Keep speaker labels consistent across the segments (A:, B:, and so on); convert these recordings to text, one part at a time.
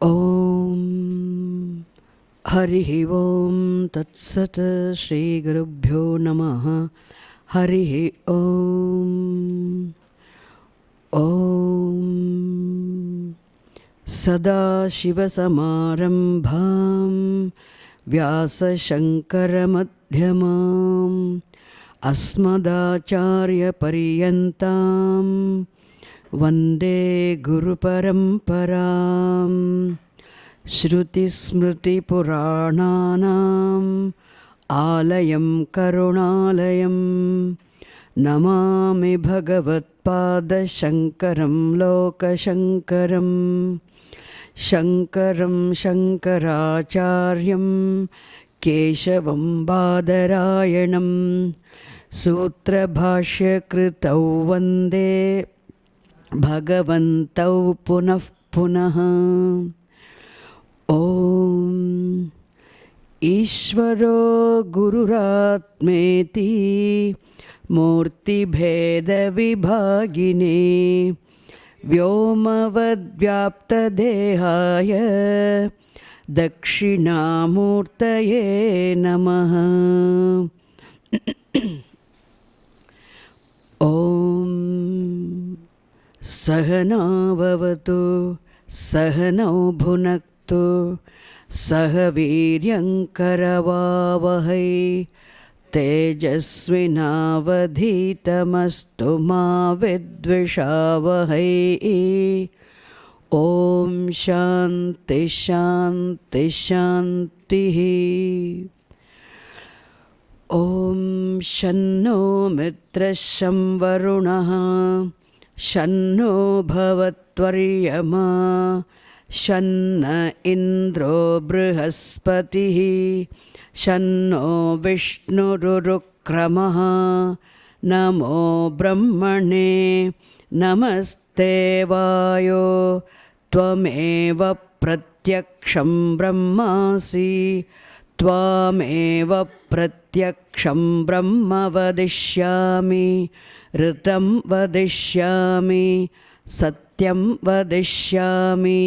A: ओम हरिः ओम तत्सत् श्री गुरुभ्यो नमः। हरिः ओम ओम सदाशिवसमारम्भां व्यासशङ्करमध्यमाम् अस्मदाचार्यपर्यन्तां वन्दे गुरुपरम्पराम्। श्रुतिस्मृतिपुराणानाम् आलयं करुणालयं नमामि भगवत्पादशङ्करं लोकशङ्करं। शङ्करं शङ्कराचार्यं केशवं बादरायणं सूत्रभाष्यकृतौ वन्दे भगवन्तौ पुनः पुनः। ओम ईश्वरो गुरुरात्मेति मूर्तिभेदविभागिने व्योमवद्व्याप्तदेहाय दक्षिणामूर्तये नमः। ओम सहनाववतु सहनौ भुनक्तु सह वीर्यङ्करवावहै तेजस्विनावधीतमस्तु मा विद्विषावहै। ओम शान्ति शान्ति शान्तिः। ओम शन्नो मित्रः शं वरुणः शन्नो भवत्वर्यमा शन्न इन्द्रो बृहस्पतिः शन्नो विष्णुरुक्रमः। नमो ब्रह्मणे नमस्ते वायो त्वमेव प्रत्यक्षं ब्रह्मासि त्वामेव प्रत्यक्षं ब्रह्म वदिष्यामि ऋतं वदिष्यामि सत्यं वदिष्यामि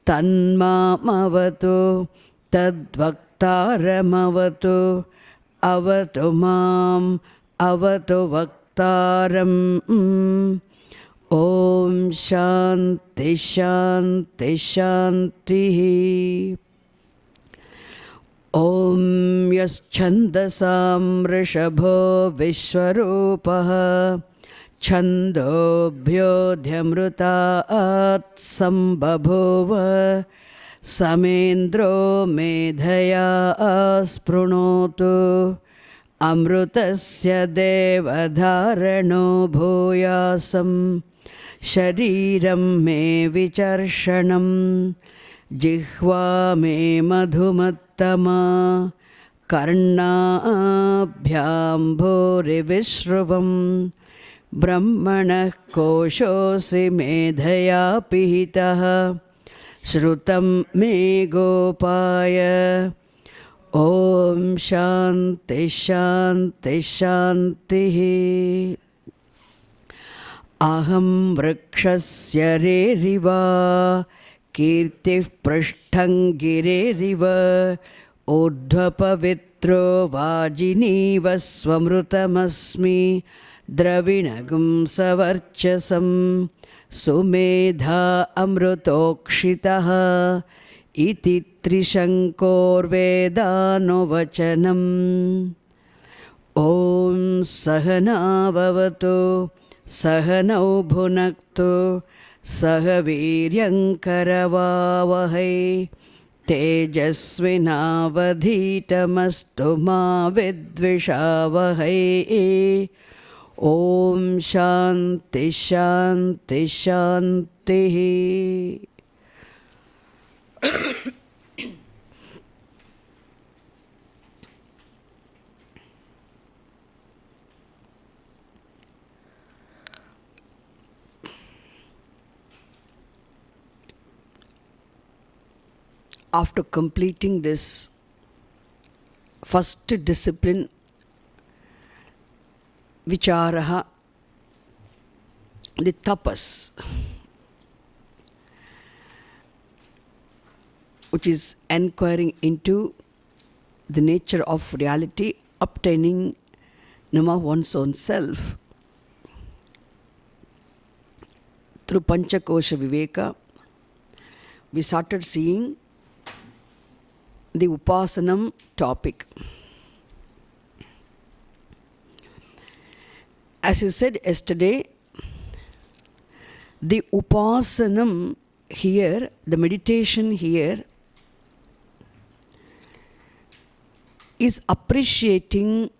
A: तन्मामवतु तद्वक्तारमवतु। अवतु माम् अवतु वक्तारम्। ओम शान्ति शान्ति शान्तिः। ओम यश्छन्दसां वृषभो विश्वरूपः छन्दोभ्योऽध्यमृतात् सम्बभूव समेन्द्रो मेधया स्पृणोतु। अमृतस्य देवधारणो भूयासं शरीरं मे विचर्षणं जिह्वा मे मधुमत्तमा कर्णाभ्यां भूरिविश्रुवम्। ब्रह्मणः कोशोऽसि मेधया पिहितः श्रुतं मे गोपाय। ओम शान्ति शान्ति शान्तिः। अहं वृक्षस्य रेरिवा कीर्तिः पृष्ठं गिरेरिव ऊर्ध्वपवित्रो वाजिनीव स्वमृतमस्मि द्रविणगुं सवर्चसं सुमेधा अमृतोक्षितः इति त्रिशङ्कोर्वेदानुवचनम् ॐ सहनाववतु सहनौ भुनक्तु सह वीर्यङ्करवावहै तेजस्विनावधीतमस्तु मा विद्विषावहै ॐ शान्ति शान्ति शान्तिः. After completing this first discipline, Vicharaha, the tapas, which is enquiring into the nature of reality, obtaining Nama one's own self. Through Panchakosha Viveka, we started seeing the Upasanam topic. As I said yesterday, the Upasanam here, the meditation here, is appreciating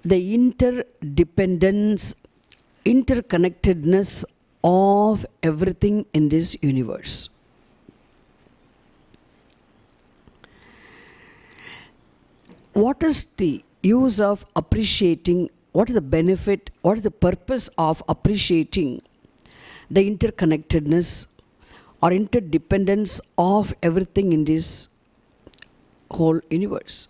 A: the interdependence, interconnectedness of everything in this universe. What is the use of appreciating? What is the benefit? What is the purpose of appreciating the interconnectedness or interdependence of everything in this whole universe?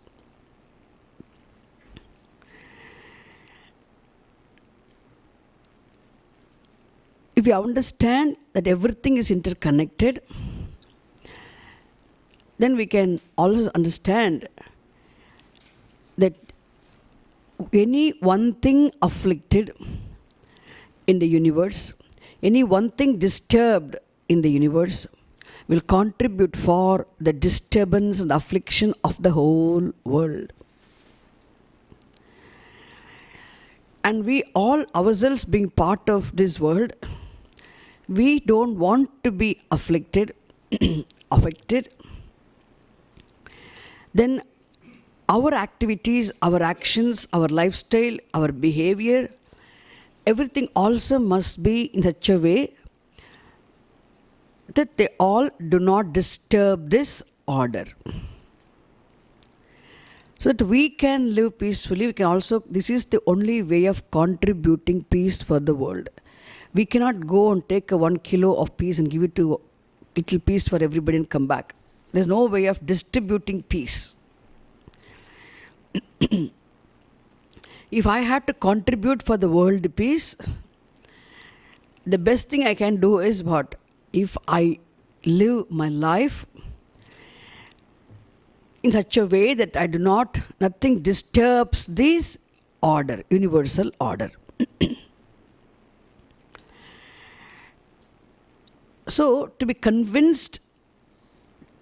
A: If you understand that everything is interconnected, then we can also understand that any one thing afflicted in the universe, any one thing disturbed in the universe will contribute for the disturbance and affliction of the whole world. And we all ourselves being part of this world, we don't want to be afflicted, affected. Then our activities, our actions, our lifestyle, our behavior, everything also must be in such a way that they all do not disturb this order. So that we can live peacefully, we can also, this is the only way of contributing peace for the world. We cannot go and take 1 kilo of peace and give it to little peace for everybody and come back. There's no way of distributing peace. If I had to contribute for the world peace, the best thing I can do is what? If I live my life in such a way that I do not, nothing disturbs this order, universal order. So, to be convinced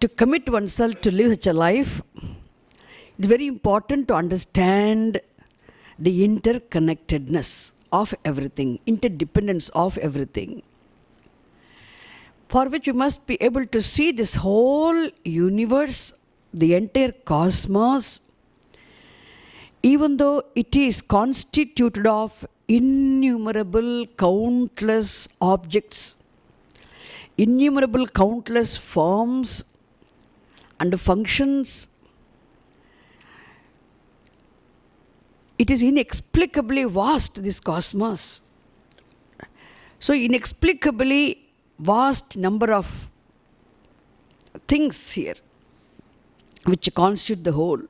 A: to commit oneself to live such a life, it's very important to understand the interconnectedness of everything, interdependence of everything, for which you must be able to see this whole universe, the entire cosmos, even though it is constituted of innumerable, countless objects, innumerable, countless forms and functions. It is inexplicably vast, this cosmos. So inexplicably vast number of things here which constitute the whole.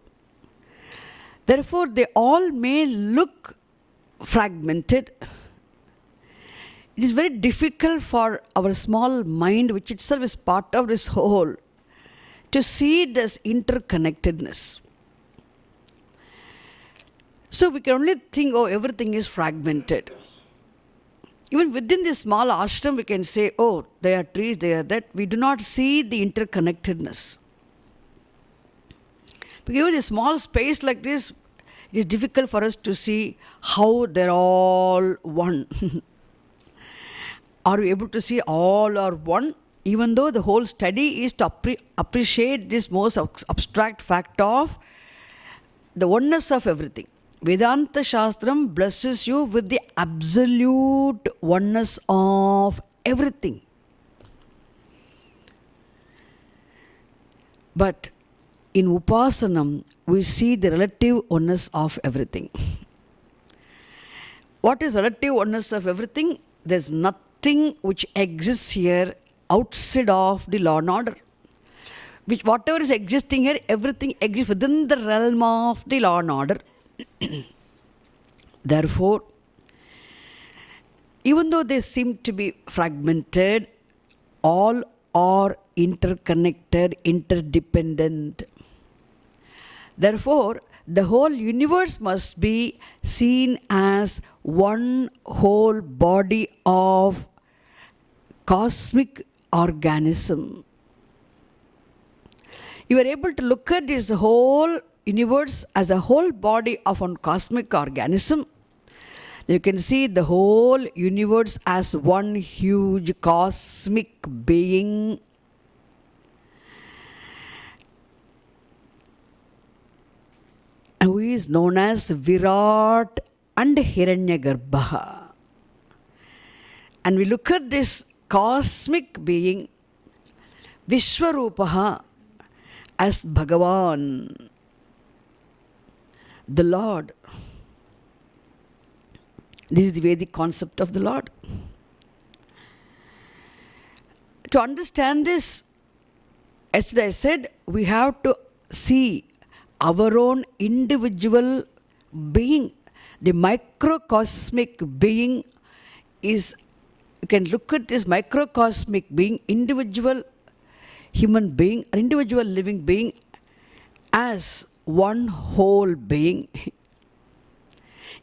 A: Therefore, they all may look fragmented. It is very difficult for our small mind, which itself is part of this whole, to see this interconnectedness. So we can only think, oh, everything is fragmented. Even within this small ashram, we can say, oh, there are trees, there are that. We do not see the interconnectedness. Because even a small space like this, it is difficult for us to see how they're all one. Are we able to see all are one? Even though the whole study is to appreciate this most abstract fact of the oneness of everything. Vedanta Shastram blesses you with the absolute oneness of everything. But in Upasanam, we see the relative oneness of everything. What is relative oneness of everything? There's nothing which exists here outside of the law and order. Which whatever is existing here, everything exists within the realm of the law and order. Therefore, even though they seem to be fragmented, all are interconnected, interdependent. Therefore, the whole universe must be seen as one whole body of cosmic organism. You are able to look at this whole universe as a whole body of one cosmic organism. You can see the whole universe as one huge cosmic being. Who is known as Virat and Hiranyagarbha. And we look at this cosmic being, Vishwarupaha, as Bhagavan, the Lord. This is the Vedic concept of the Lord. To understand this, yesterday I said, we have to see our own individual being. The microcosmic being is, you can look at this microcosmic being, individual human being, an individual living being, as one whole being.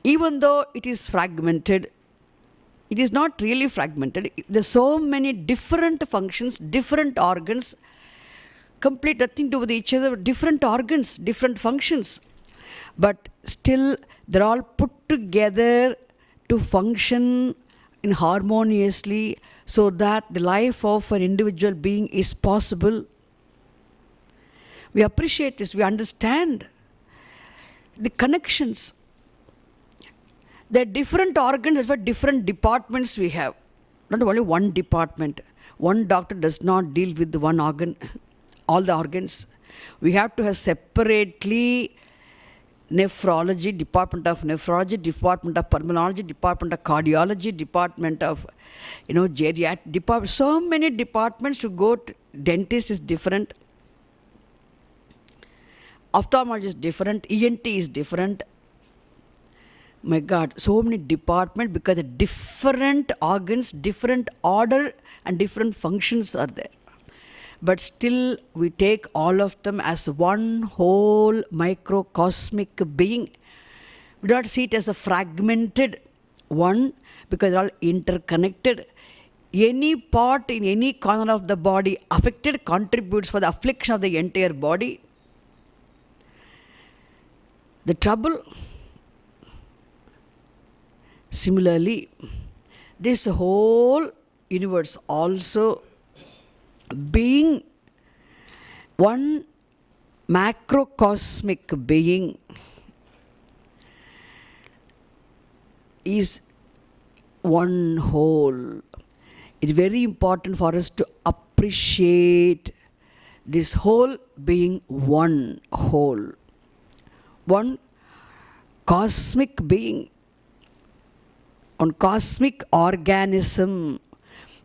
A: Even though it is fragmented, it is not really fragmented. There are so many different functions, different organs, complete nothing to do with each other, different organs, different functions. But still, they're all put together to function in harmoniously so that the life of an individual being is possible. We appreciate this, we understand the connections. There are different organs, there are different departments we have. Not only one department. One doctor does not deal with the one organ, all the organs. We have to have separately nephrology, department of nephrology, department of pulmonology, department of cardiology, department of, geriatric department. So many departments to go to. Dentist is different. Ophthalmology is different. ENT is different. My God, so many departments because the different organs, different order and different functions are there. But still we take all of them as one whole microcosmic being. We do not see it as a fragmented one because they're all interconnected. Any part in any corner of the body affected contributes for the affliction of the entire body. The trouble. Similarly, this whole universe also being one macrocosmic being is one whole. It's very important for us to appreciate this whole being one whole. One cosmic being. On cosmic organism.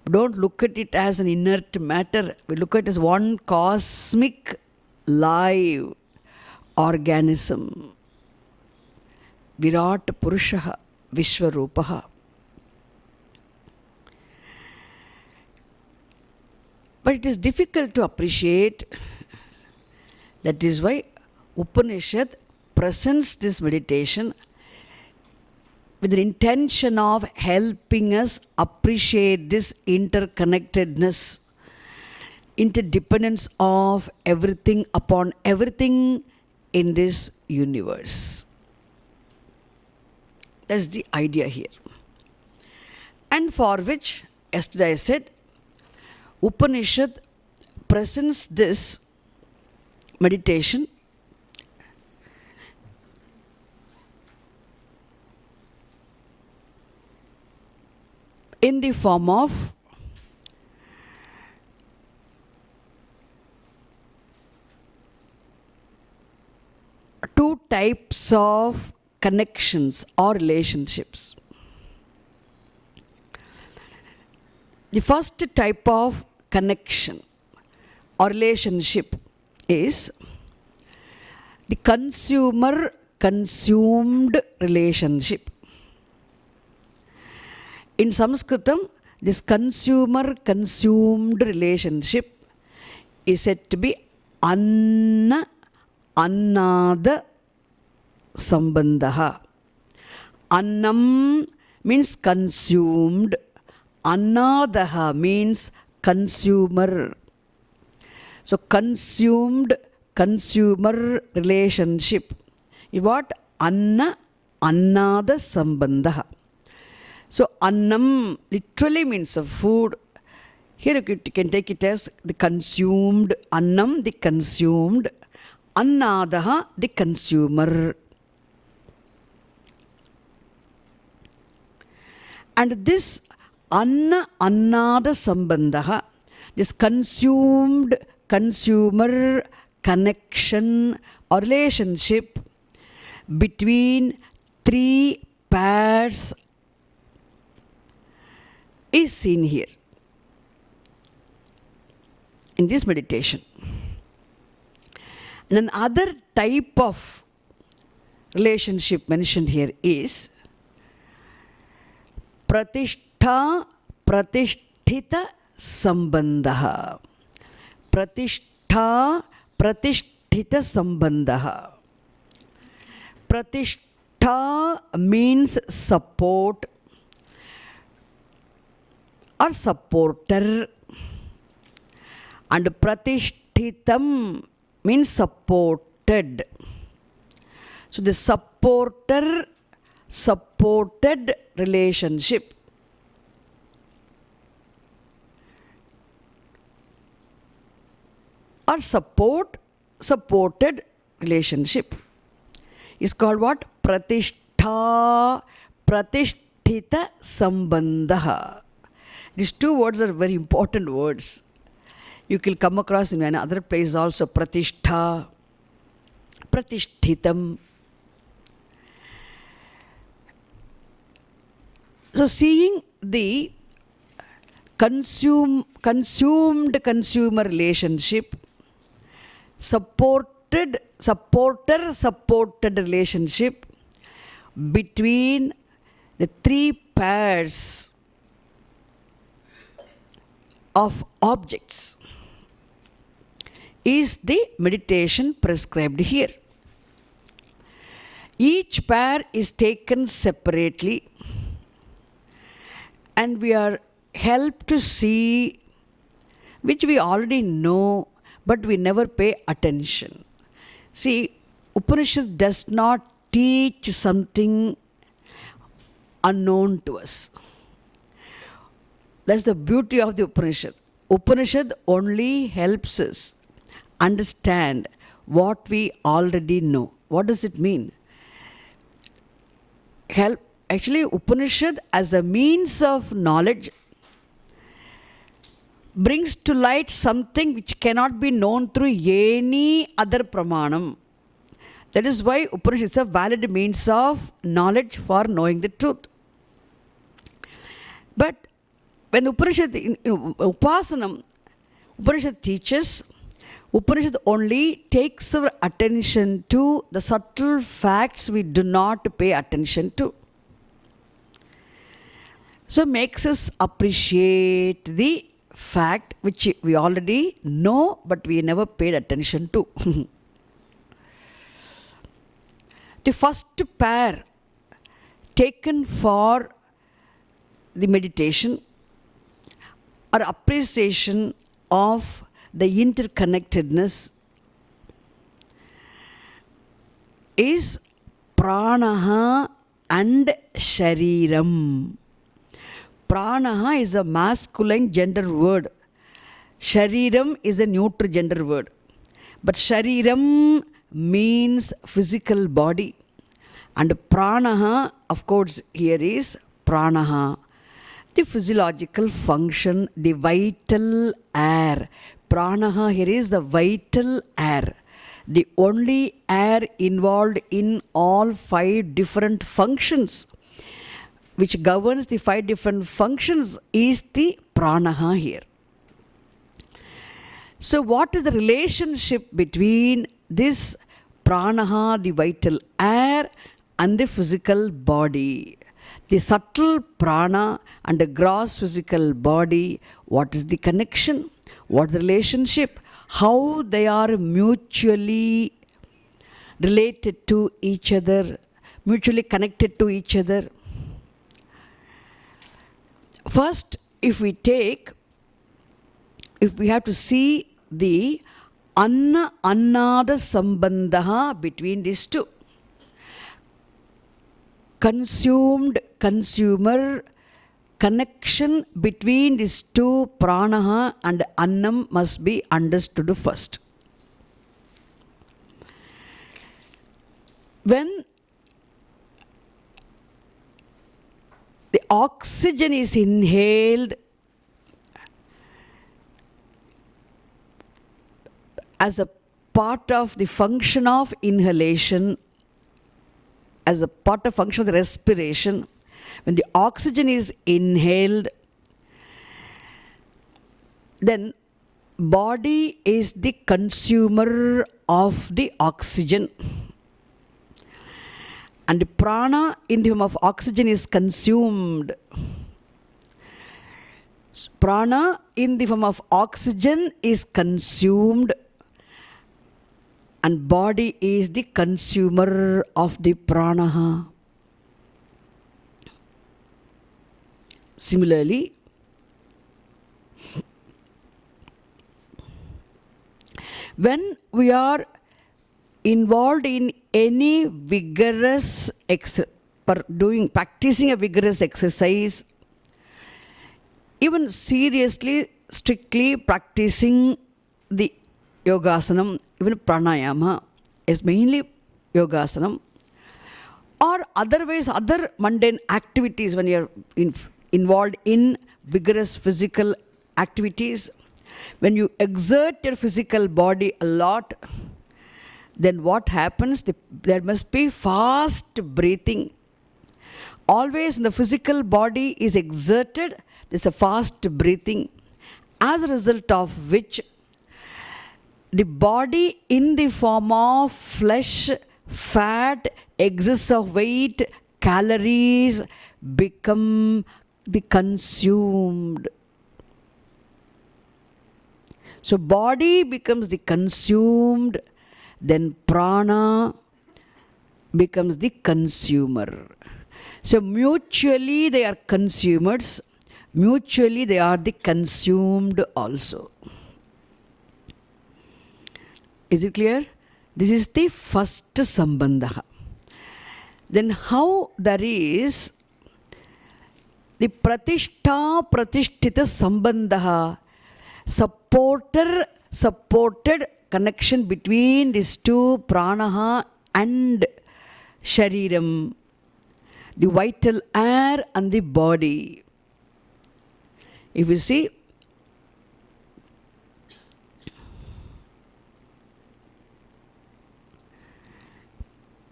A: Don't look at it as an inert matter. We look at it as one cosmic live organism. Virat Purushaha, Vishwarupaha. But it is difficult to appreciate. That is why Upanishad presents this meditation with the intention of helping us appreciate this interconnectedness, interdependence of everything upon everything in this universe. That's the idea here. And for which, yesterday I said, Upanishad presents this meditation in the form of two types of connections or relationships. The first type of connection or relationship is the consumer-consumed relationship. In Sanskritam, this consumer-consumed relationship is said to be Anna Annada Sambandha. Annam means consumed. Annadaha means consumer. So consumed consumer relationship is what? Anna Annada Sambandha. So annam literally means of food. Here you can take it as the consumed, annam the consumed, annadaha the consumer. And this anna annada sambandha, this consumed consumer connection or relationship between three pairs is seen here in this meditation. And another type of relationship mentioned here is pratishtha pratisthita sambandha. Pratishtha pratisthita sambandha. Pratishtha means support or supporter, and pratishtitam means supported. So the supported relationship or supported relationship is called what? Pratishtha pratisthita sambandha. These two words are very important words. You can come across in another place also, pratishtha, pratishtitam. So seeing the consumed consumer relationship, supported relationship between the three pairs of objects is the meditation prescribed here. Each pair is taken separately and we are helped to see, which we already know but we never pay attention. See, Upanishad does not teach something unknown to us. That's the beauty of the Upanishad. Upanishad only helps us understand what we already know. What does it mean? Actually, Upanishad as a means of knowledge brings to light something which cannot be known through any other pramanam. That is why Upanishad is a valid means of knowledge for knowing the truth. But when Upanishad, Upasanam, Upanishad teaches, Upanishad only takes our attention to the subtle facts we do not pay attention to. So makes us appreciate the fact which we already know but we never paid attention to. The first pair taken for the meditation or appreciation of the interconnectedness is pranaha and shariram. Pranaha is a masculine gender word. Shariram is a neutral gender word. But shariram means physical body. And pranaha, of course, here is pranaha, the physiological function, the vital air. Pranaha here is the vital air. The only air involved in all 5 different functions, which governs the 5 different functions, is the pranaha here. So what is the relationship between this pranaha, the vital air, and the physical body? The subtle prana and the gross physical body, what is the connection? What is the relationship? How they are mutually related to each other, mutually connected to each other. First, if we have to see the annada sambandha between these two. Consumed, consumer, connection between these two, pranaha and annam, must be understood first. When the oxygen is inhaled as a part of the function of inhalation, as a part of function of the respiration, when the oxygen is inhaled, then body is the consumer of the oxygen. And the prana in the form of oxygen is consumed. Prana in the form of oxygen is consumed, and body is the consumer of the pranaha. Similarly, when we are involved in any vigorous practicing a vigorous exercise, even seriously, strictly practicing the yogasanam, even pranayama is mainly yogasanam, or otherwise other mundane activities. When you are involved in vigorous physical activities, when you exert your physical body a lot, then what happens? There must be fast breathing. Always the physical body is exerted, there's a fast breathing, as a result of which the body in the form of flesh, fat, excess of weight, calories become the consumed. So body becomes the consumed, then prana becomes the consumer. So mutually they are consumers, mutually they are the consumed also. Is it clear? This is the first sambandha. Then how there is the pratishtha pratishtita sambandha, supported connection between these two, pranaha and shariram, the vital air and the body. If you see,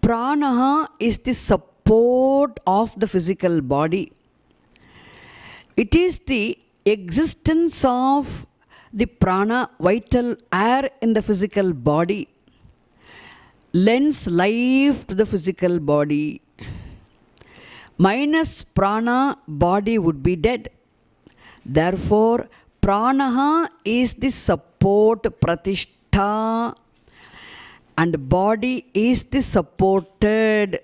A: pranaha is the support of the physical body. It is the existence of the prana, vital air in the physical body, lends life to the physical body. Minus prana, body would be dead. Therefore, pranaha is the support, pratishtha, and body is the supported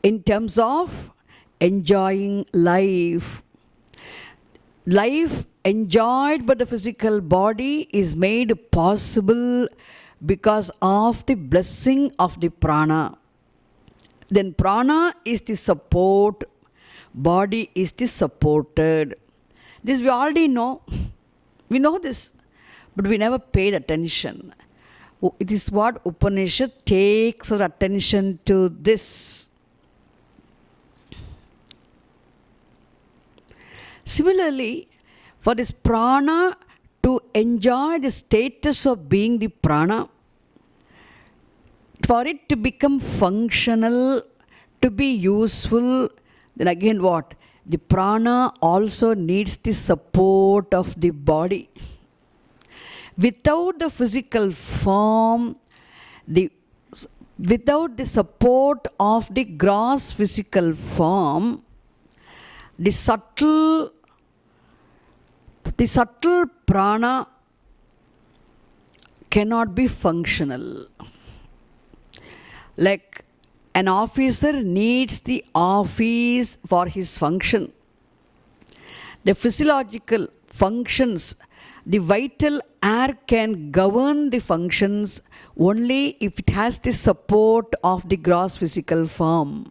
A: in terms of enjoying life. Life enjoyed by the physical body is made possible because of the blessing of the prana. Then prana is the support, body is the supported. This we already know. We know this, but we never paid attention. It is what Upanishad takes our attention to this. Similarly, for this prana to enjoy the status of being the prana, for it to become functional, to be useful, then again what? The prana also needs the support of the body. Without the physical form, without the support of the gross physical form, the subtle prana cannot be functional. Like an officer needs the office for his function. The physiological functions, the vital air can govern the functions only if it has the support of the gross physical form.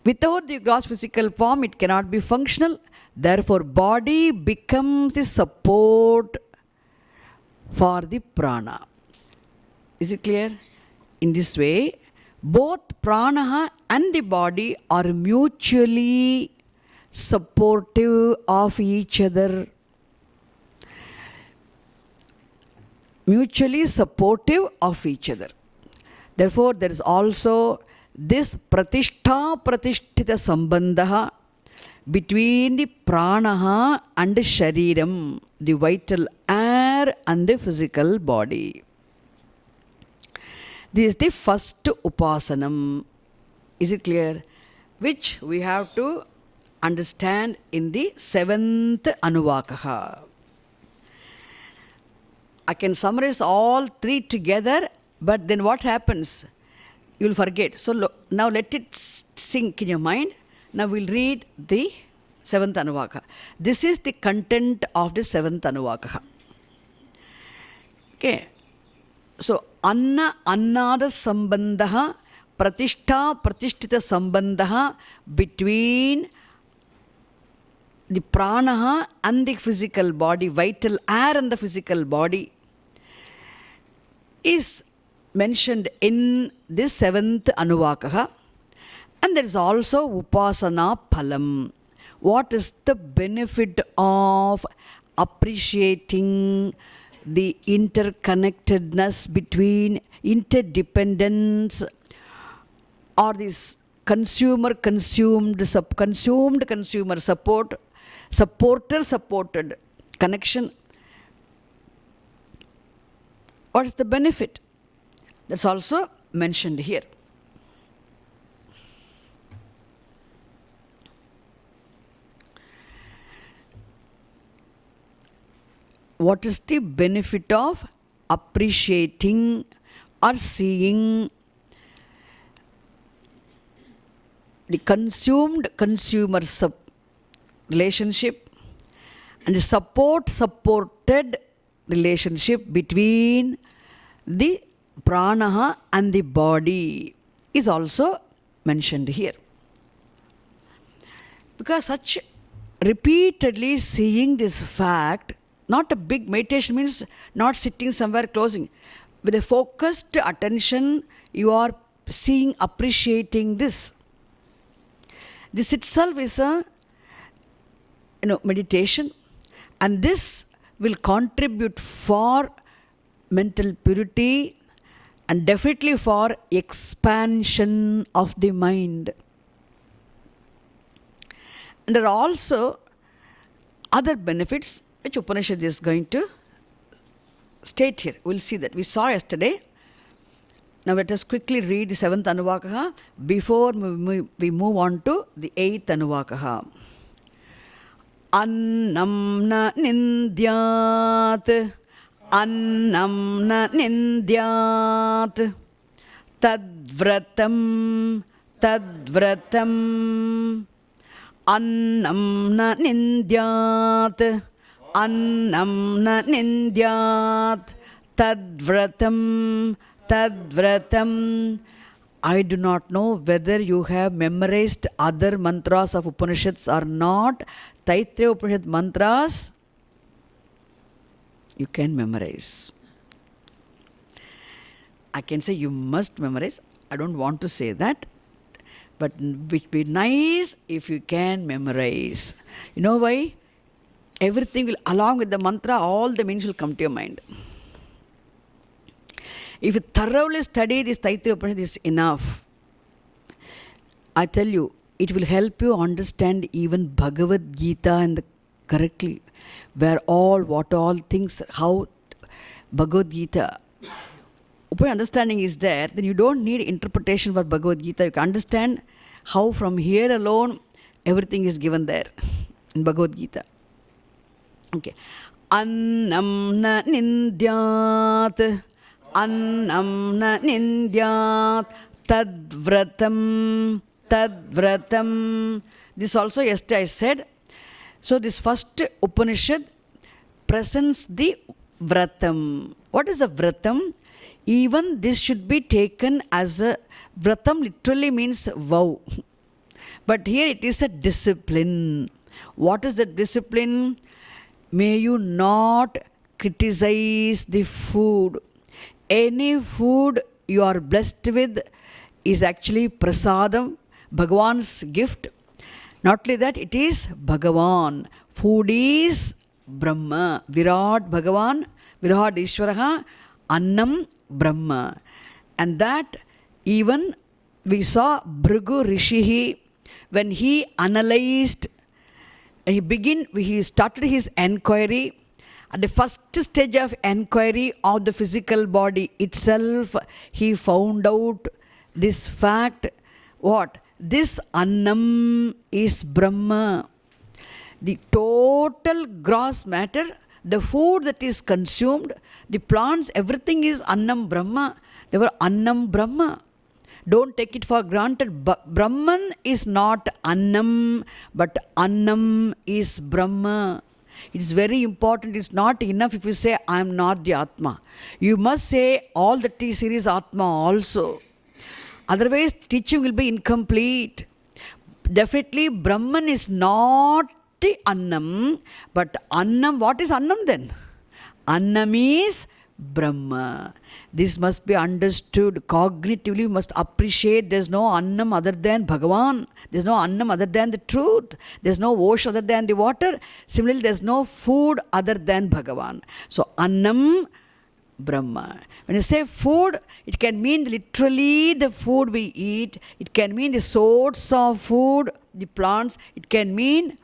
A: Without the gross physical form, it cannot be functional. Therefore, body becomes the support for the prana. Is it clear? In this way, both prana and the body are mutually supportive of each other. Mutually supportive of each other. Therefore, there is also this pratishtha pratishtita sambandha between the prana and the shariram, the vital air and the physical body. This is the first upasanam. Is it clear? Which we have to understand in the 7th anuvakaha. I can summarize all three together, but then what happens? You will forget. So now let it sink in your mind. Now we'll read the 7th anuvakaha. This is the content of the 7th anuvakaha. Okay. So anna annada sambandha pratishtha pratishtita sambandha between the prana and the physical body, vital air and the physical body, is mentioned in this 7th anuvakaha. And there is also upasana phalam. What is the benefit of appreciating the interconnectedness between interdependence, or this consumer-consumed, consumer support, supporter-supported connection? What is the benefit? That's also mentioned here. What is the benefit of appreciating or seeing the consumer relationship and the supported relationship between the prana and the body is also mentioned here. Because such repeatedly seeing this fact, not a big meditation means not sitting somewhere closing. With a focused attention, you are seeing, appreciating this. This itself is a meditation, and this will contribute for mental purity and definitely for expansion of the mind. And there are also other benefits which Upanishad is going to state here. We'll see that. We saw yesterday. Now let us quickly read the 7th anuvakaha before we move on to the 8th anuvakaha. Annam na nindyat, annam na nindyat, tadvratam, tadvratam, annam na nindyat, annam na nindyat, tadvratam, tadvratam. I do not know whether you have memorized other mantras of Upanishads or not. Taittiriya Upanishad mantras, you can memorize. I can say you must memorize. I don't want to say that. But it would be nice if you can memorize. You know why? Everything will, along with the mantra, all the meanings will come to your mind. If you thoroughly study this Taittiriya Upanishad, is enough. I tell you, it will help you understand even Bhagavad Gita and correctly, where what all things, how Bhagavad Gita. Upanishad understanding is there, then you don't need interpretation for Bhagavad Gita. You can understand how from here alone everything is given there in Bhagavad Gita. Okay. Annam na nindyat, annam na nindyat, tadvratam, tadvratam. This also yesterday I said. So this first Upanishad presents the vratam. What is a vratam? Even this should be taken as a vratam, literally means vow. But here it is a discipline. What is the discipline? May you not criticize the food. Any food you are blessed with is actually prasadam, Bhagavan's gift. Not only that, it is Bhagavan. Food is Brahma. Virat Bhagavan, Virat Ishvaraha, Annam Brahma. And that even we saw Bhrigu Rishihi, when he analyzed, he started his enquiry. At the first stage of enquiry of the physical body itself, he found out this fact. What? This Annam is Brahma. The total gross matter, the food that is consumed, the plants, everything is Annam Brahma. They were Annam Brahma. Don't take it for granted. Brahman is not Annam, but Annam is Brahma. It's very important. It's not enough if you say, I am not the Atma. You must say, all that is here is Atma also. Otherwise, teaching will be incomplete. Definitely, Brahman is not the Annam, but Annam, what is Annam then? Annam is Brahma. This must be understood. Cognitively, you must appreciate there's no Annam other than Bhagavan. There's no Annam other than the truth. There's no ocean other than the water. Similarly, there's no food other than Bhagavan. So, Annam, Brahma. When you say food, it can mean literally the food we eat. It can mean the source of food, the plants. It can mean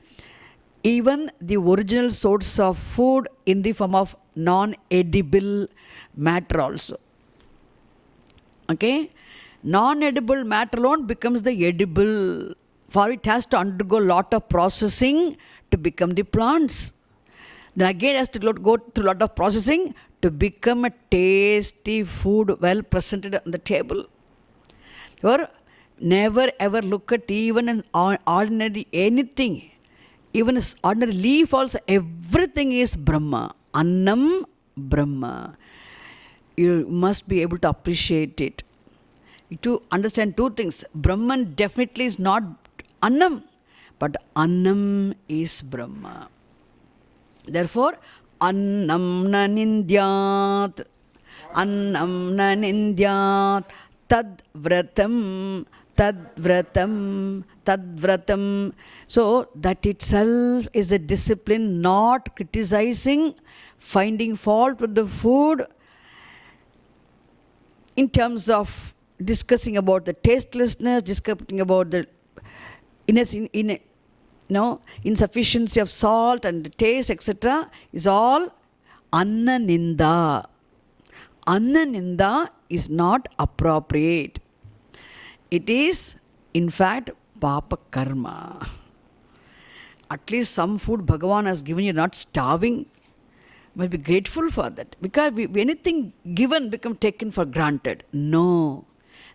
A: even the original source of food in the form of non-edible matter also. Okay? Non-edible matter alone becomes the edible. For it has to undergo a lot of processing to become the plants. Then again it has to go through a lot of processing to become a tasty food well presented on the table. Or never ever look at even an ordinary anything. Even an ordinary leaf also, everything is Brahma. Annam, Brahma. You must be able to appreciate it. To understand two things. Brahman definitely is not Annam, but Annam is Brahma. Therefore, Annam na nindyat, Annam na nindyat, tadvratam, tadvratam, tadvratam. So, that itself is a discipline, not criticizing, finding fault with the food, in terms of discussing about the tastelessness, discussing about the insufficiency of salt and the taste, etc., is all Anna Ninda. Anna Ninda is not appropriate. It is, in fact, Papa Karma. At least some food Bhagavan has given you, not starving. Must be grateful for that. Because anything given become taken for granted. No.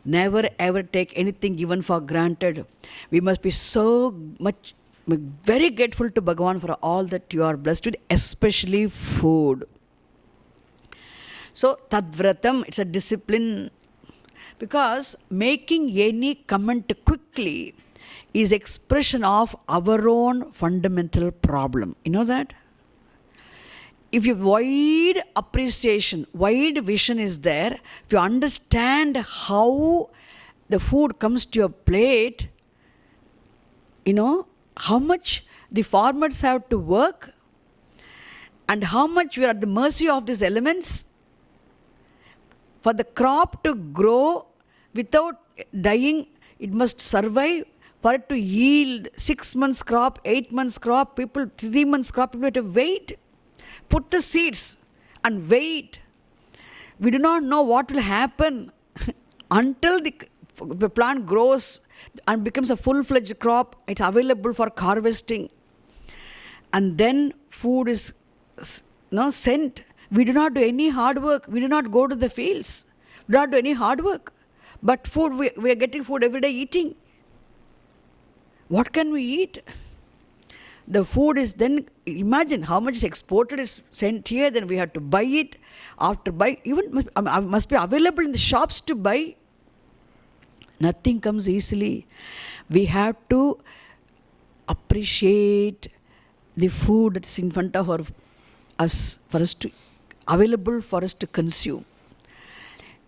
A: Never ever take anything given for granted. We must be so much very grateful to Bhagavan for all that you are blessed with, especially food. So, Tadvratam, it's a discipline. Because making any comment quickly is expression of our own fundamental problem. You know that? If your wide appreciation, wide vision is there, if you understand how the food comes to your plate, you know, how much the farmers have to work and how much we are at the mercy of these elements, for the crop to grow without dying, it must survive. For it to yield 6 months crop, 8 months crop, 3 months crop, people have to wait. Put the seeds and wait. We do not know what will happen until the plant grows and becomes a full-fledged crop. It's available for harvesting. And then food is sent. We do not do any hard work. We do not go to the fields. We do not do any hard work. But food, we are getting food every day eating. What can we eat? The food is then, imagine how much is exported, is sent here, then we have to buy it. After buy, even must be available in the shops to buy. Nothing comes easily. We have to appreciate the food that's in front of us, for us to available for us to consume.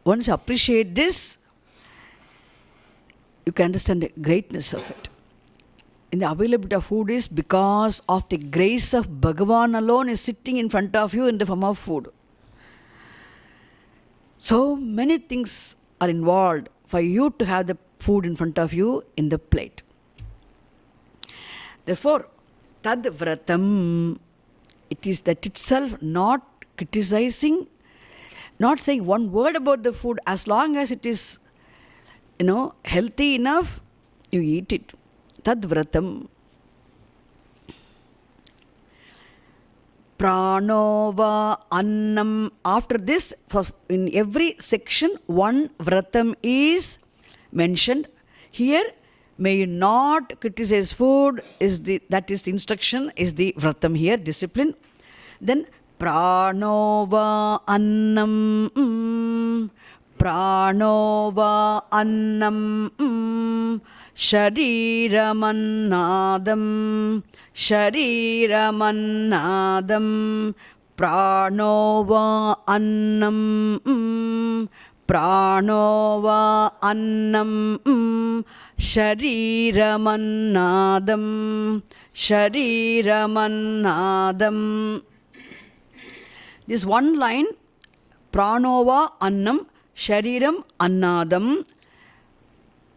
A: Once you appreciate this, you can understand the greatness of it. In the availability of food is because of the grace of Bhagavan alone is sitting in front of you in the form of food. So many things are involved for you to have the food in front of you in the plate. Therefore, Tad Vratam, it is that itself, not criticizing, not saying one word about the food, as long as it is, healthy enough, you eat it. Tadvratam. Pranova annam. After this, in every section, one vratam is mentioned. Here, may you not criticize food, that is the instruction, is the vratam here, discipline. Then, pranova annam. Pranova annam. Shariramannadam. Shariramannadam. Pranova annam. Pranova annam. Shariramannadam. Shariramannadam. This one line, Pranova annam. Shariram annadam,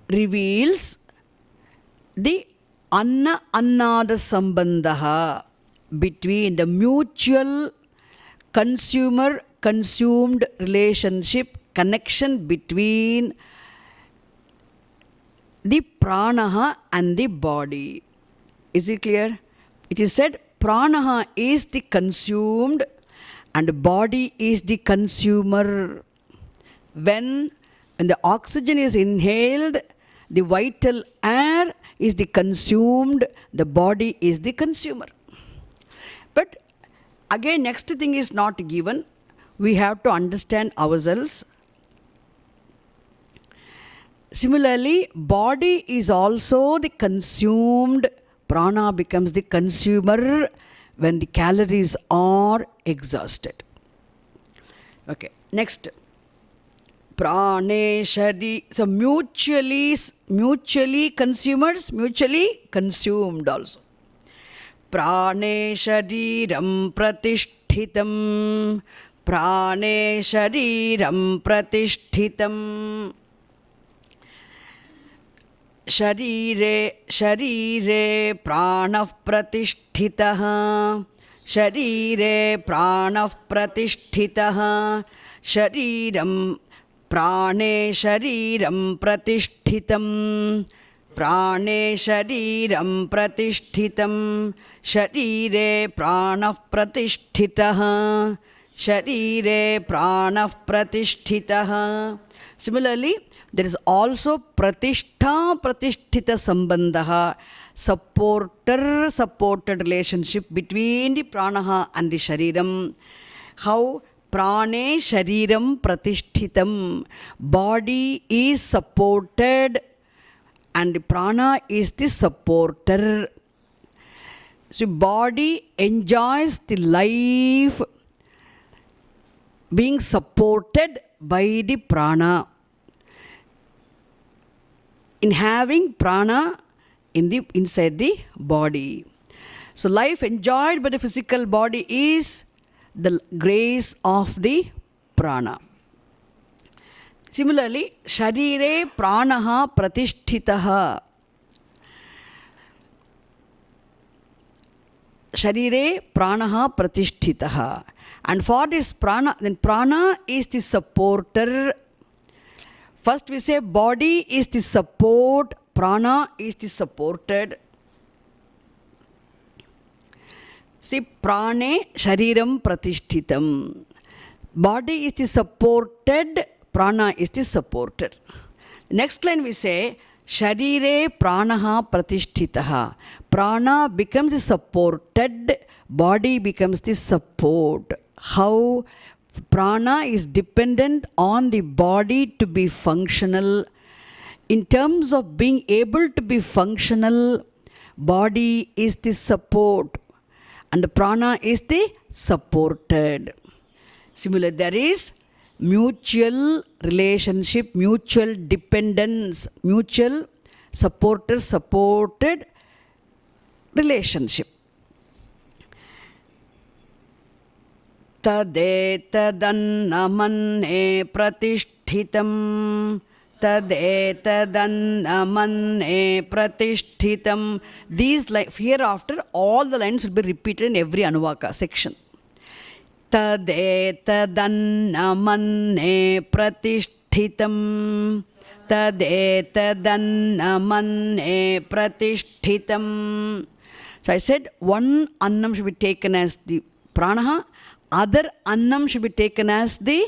A: reveals the anna-annada sambandha between the mutual consumer-consumed relationship, connection between the pranaha and the body. Is it clear? It is said pranaha is the consumed and body is the consumer. When the oxygen is inhaled, the vital air is the consumed, the body is the consumer. But again, next thing is not given. We have to understand ourselves. Similarly, body is also the consumed. Prana becomes the consumer when the calories are exhausted. Okay, next. Prane Shari. So mutually consumers, mutually consumed also. Prane Shariram Pratishtitam. Prane Shariram Pratishtitam. Sharire Pranav Pratishthitaha. Sharire Pranav Pratishthitaha. Shariram Prane Shariram Pratishtitam. Prane Shariram Pratishtitam. Sharire Pranav Pratishtitaha. Sharire Pranav Pratishtitaha. Similarly, there is also pratishtha pratisthita sambandha, supported relationship between the pranaha and the shariram. How prane shariram pratishtitam, body is supported and the prana is the supporter. So body enjoys the life being supported by the prana, in having prana inside the body. So life enjoyed by the physical body is the grace of the prana. Similarly, sharire pranaha pratisthitaha. Sharire pranaha pratisthitaha. And for this prana, then prana is the supporter. First we say body is the support, prana is the supported. See, prane shariram pratishtitam. Body is the supported, prana is the supporter. Next line we say, sharire pranaha pratishtitaha. Prana becomes the supported, body becomes the support. How? Prana is dependent on the body to be functional. In terms of being able to be functional, body is the support and the prana is the supported. Similarly, there is mutual relationship, mutual dependence, mutual supported relationship. Tadetadannamanne pratishtitam, tadetadannamanne pratishtitam. These, like hereafter, all the lines will be repeated in every Anuvaka section. Tadetadannamanne pratishtitam, tadetadannamanne pratishtitam. So I said one annam should be taken as the pranaha, other annam should be taken as the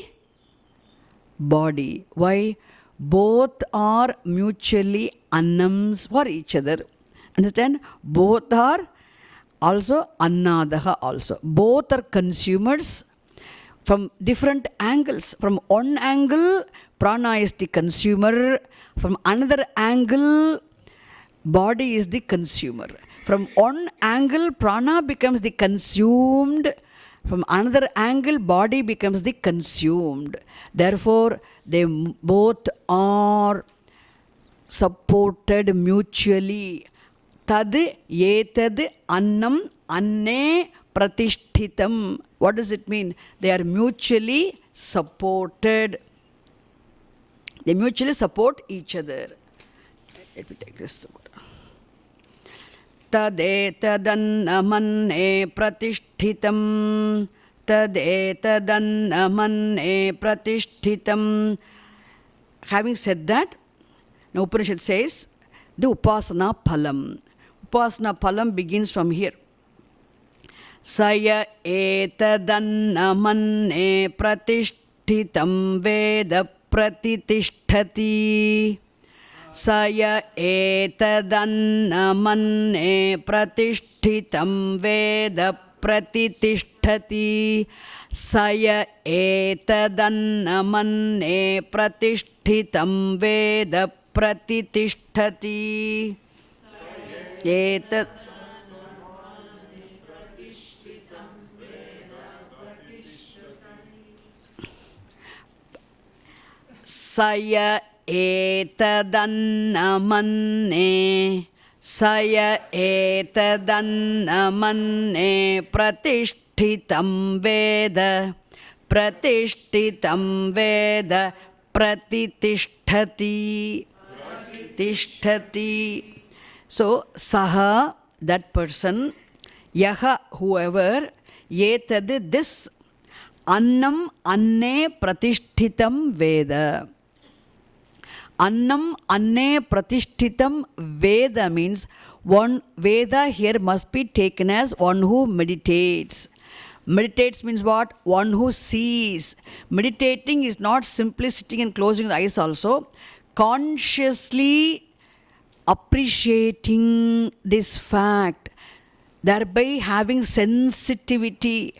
A: body. Why? Both are mutually annams for each other. Understand? Both are also annadaha also. Both are consumers from different angles. From one angle, prana is the consumer. From another angle, body is the consumer. From one angle, prana becomes the consumed. From another angle, body becomes the consumed. Therefore, they both are supported mutually. Tad etad annam anne pratishtitam. What does it mean? They are mutually supported. They mutually support each other. Let me take this. Tadetadannamanne pratishtitam, tadetadannamanne pratishtitam. Having said that, now Upanishad says the upasana phalam. Upasana phalam begins from here. Saya etadannamanne pratishtitam veda pratitishthati. Saya etadannamanne pratishtitam veda pratitishthati. Saya etadannamanne pratishtitam veda pratitishthati. Etad Saya etadannamanne, saya etadannamanne pratishtitam veda, pratishtitam veda pratitishthati. Tishtati. So, saha, that person, yaha, whoever, etad, this, annam, anne pratishtitam veda. Annam anne pratishtitam veda means one. Veda here must be taken as one who meditates. Meditates means what? One who sees. Meditating is not simply sitting and closing the eyes also. Consciously appreciating this fact, thereby having sensitivity,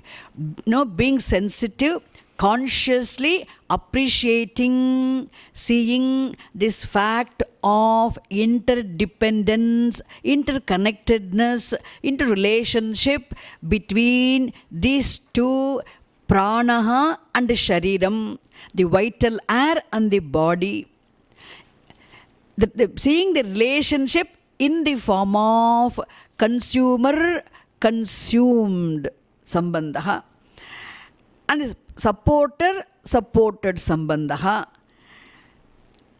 A: being sensitive, consciously appreciating, seeing this fact of interdependence, interconnectedness, interrelationship between these two, pranaha and shariram, the vital air and the body. Seeing the relationship in the form of consumer consumed sambandha and supporter supported sambandha.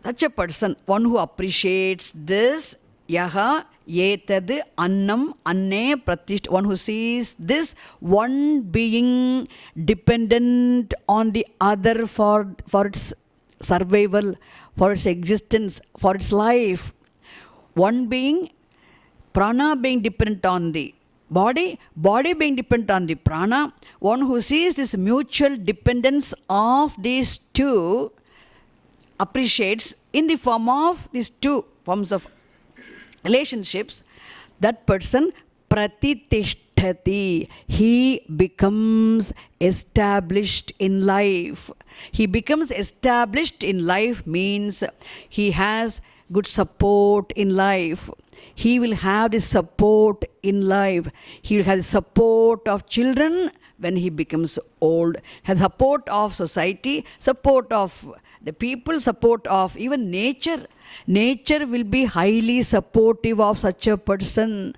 A: Such a person, one who appreciates this, yaha etad annam anne pratishtha, one who sees this one being dependent on the other for its survival, for its existence, for its life. One being, prana being dependent on the body, body being dependent on the prana. One who sees this mutual dependence of these two appreciates in the form of these two forms of relationships. That person pratitishthati, he becomes established in life. He becomes established in life means he has good support in life. He will have the support in life. He will have the support of children when he becomes old, has support of society, support of the people, support of even nature. Nature will be highly supportive of such a person.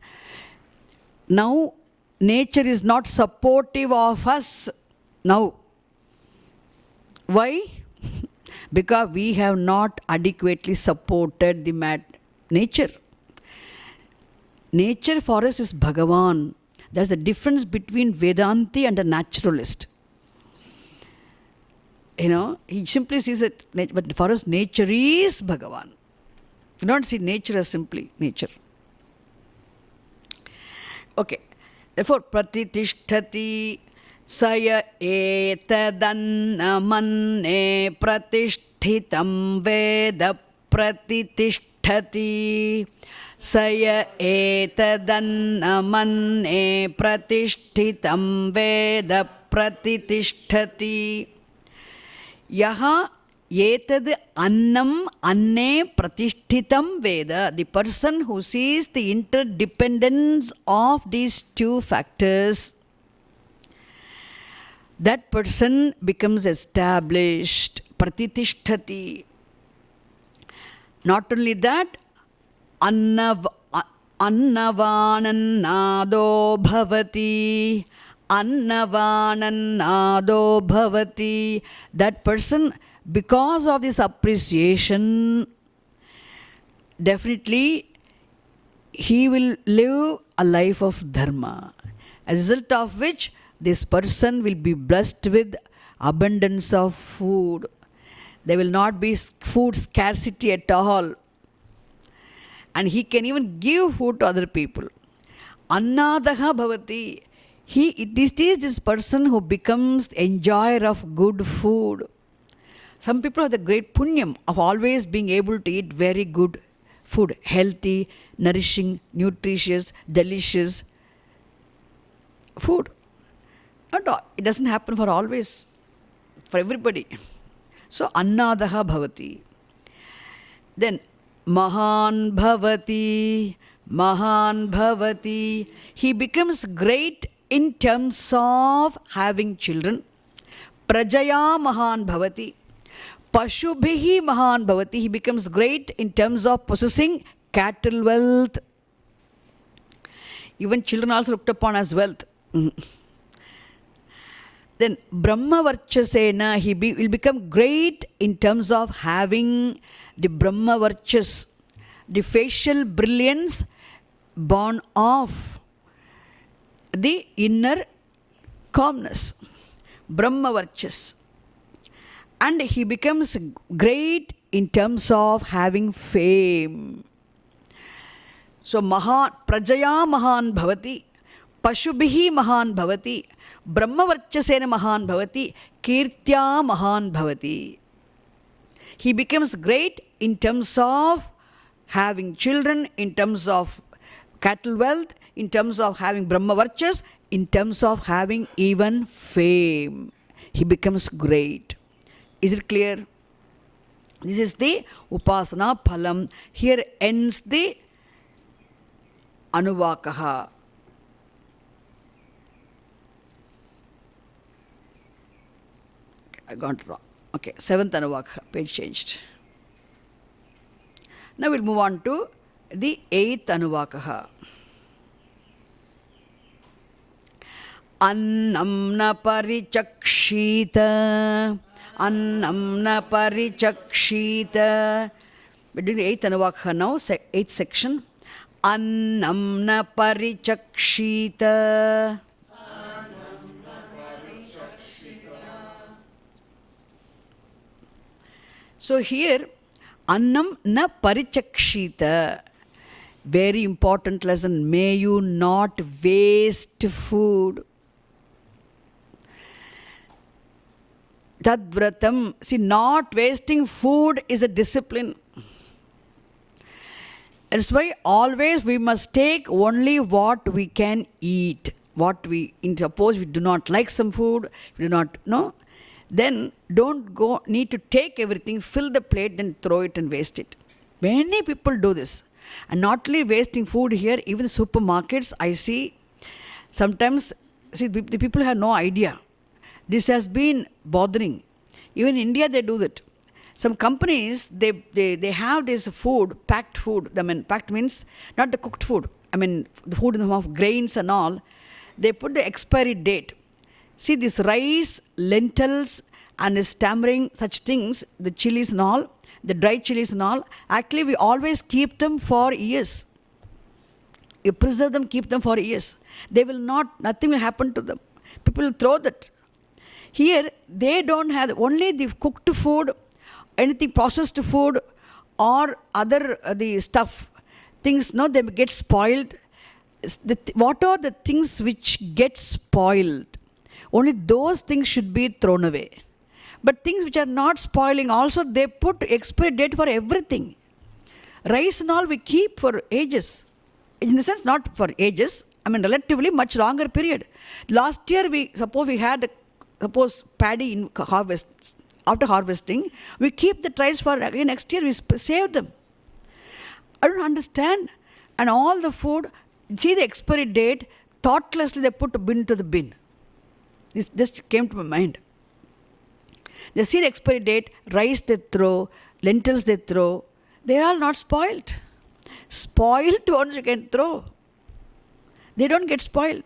A: Now, nature is not supportive of us now. Why? Because we have not adequately supported the nature. Nature for us is Bhagavan. That's the difference between Vedanti and a naturalist. He simply sees it, but for us nature is Bhagavan. We don't see nature as simply nature. Okay. Therefore, pratitishthati saya etadanna manne pratishtitam veda pratitishthati. Saya etadanna manne pratishtitam veda pratitishthati. Yaha etad annam anne pratishtitam veda. The person who sees the interdependence of these two factors, that person becomes established. Pratitishthati. Not only that, annavanannado bhavati. Annavanannado bhavati. That person, because of this appreciation, definitely he will live a life of dharma. As a result of which, this person will be blessed with abundance of food. There will not be food scarcity at all. And he can even give food to other people. Annadaha bhavati. This is this person who becomes enjoyer of good food. Some people have the great punyam of always being able to eat very good food, healthy, nourishing, nutritious, delicious food. Not all. It doesn't happen for always, for everybody. So, annadaha bhavati. Then, mahan bhavati, mahan bhavati. He becomes great in terms of having children. Prajaya mahan bhavati. Pashubhihi mahan bhavati. He becomes great in terms of possessing cattle wealth. Even children also looked upon as wealth. Then Brahma Varchasena, he will become great in terms of having the Brahma Varchas, the facial brilliance born of the inner calmness. Brahma Varchas. And he becomes great in terms of having fame. So Prajaya Mahan Bhavati. Pashubhihi mahan bhavati, Brahmavarchasena mahan bhavati, Kirtya mahan bhavati. He becomes great in terms of having children, in terms of cattle wealth, in terms of having Brahmavarchas, in terms of having even fame. He becomes great. Is it clear? This is the Upasana Phalam. Here ends the Anuvakaha. I got it wrong. Okay, 7th Anuvakaha, page changed. Now we'll move on to the 8th Anuvakaha. Annam na parichakshita. Annam na parichakshita. We're doing the 8th Anuvakaha now, 8th section. Annam na parichakshita. So here, Annam na parichakshita. Very important lesson. May you not waste food. Tadvratam. See, not wasting food is a discipline. That's why always we must take only what we can eat. Suppose we do not like some food, we do not know, then don't need to take everything, fill the plate, then throw it and waste it. Many people do this. And not only wasting food here, even supermarkets, I see sometimes, the people have no idea. This has been bothering. Even in India, they do that. Some companies, they have this food, packed food. I mean, packed means not the cooked food. I mean, the food in the form of grains and all. They put the expiry date. See, this rice, lentils, and stammering, such things, the chilies and all, the dry chilies and all, actually we always keep them for years. You preserve them, keep them for years. Nothing will happen to them. People will throw that. Here, they don't have, only the cooked food, anything processed food, or other the stuff, things, no, they get spoiled. What are the things which get spoiled? Only those things should be thrown away. But things which are not spoiling, also they put expiry date for everything. Rice and all we keep for ages. In the sense, not for ages, I mean relatively much longer period. Last year, suppose paddy in harvest. After harvesting, we keep the rice for again next year, we save them. I don't understand. And all the food, see the expiry date, thoughtlessly they put a bin to the bin. This just came to my mind. They see the expiry date, rice they throw, lentils they throw. They are all not spoiled. Spoiled ones you can throw. They don't get spoiled.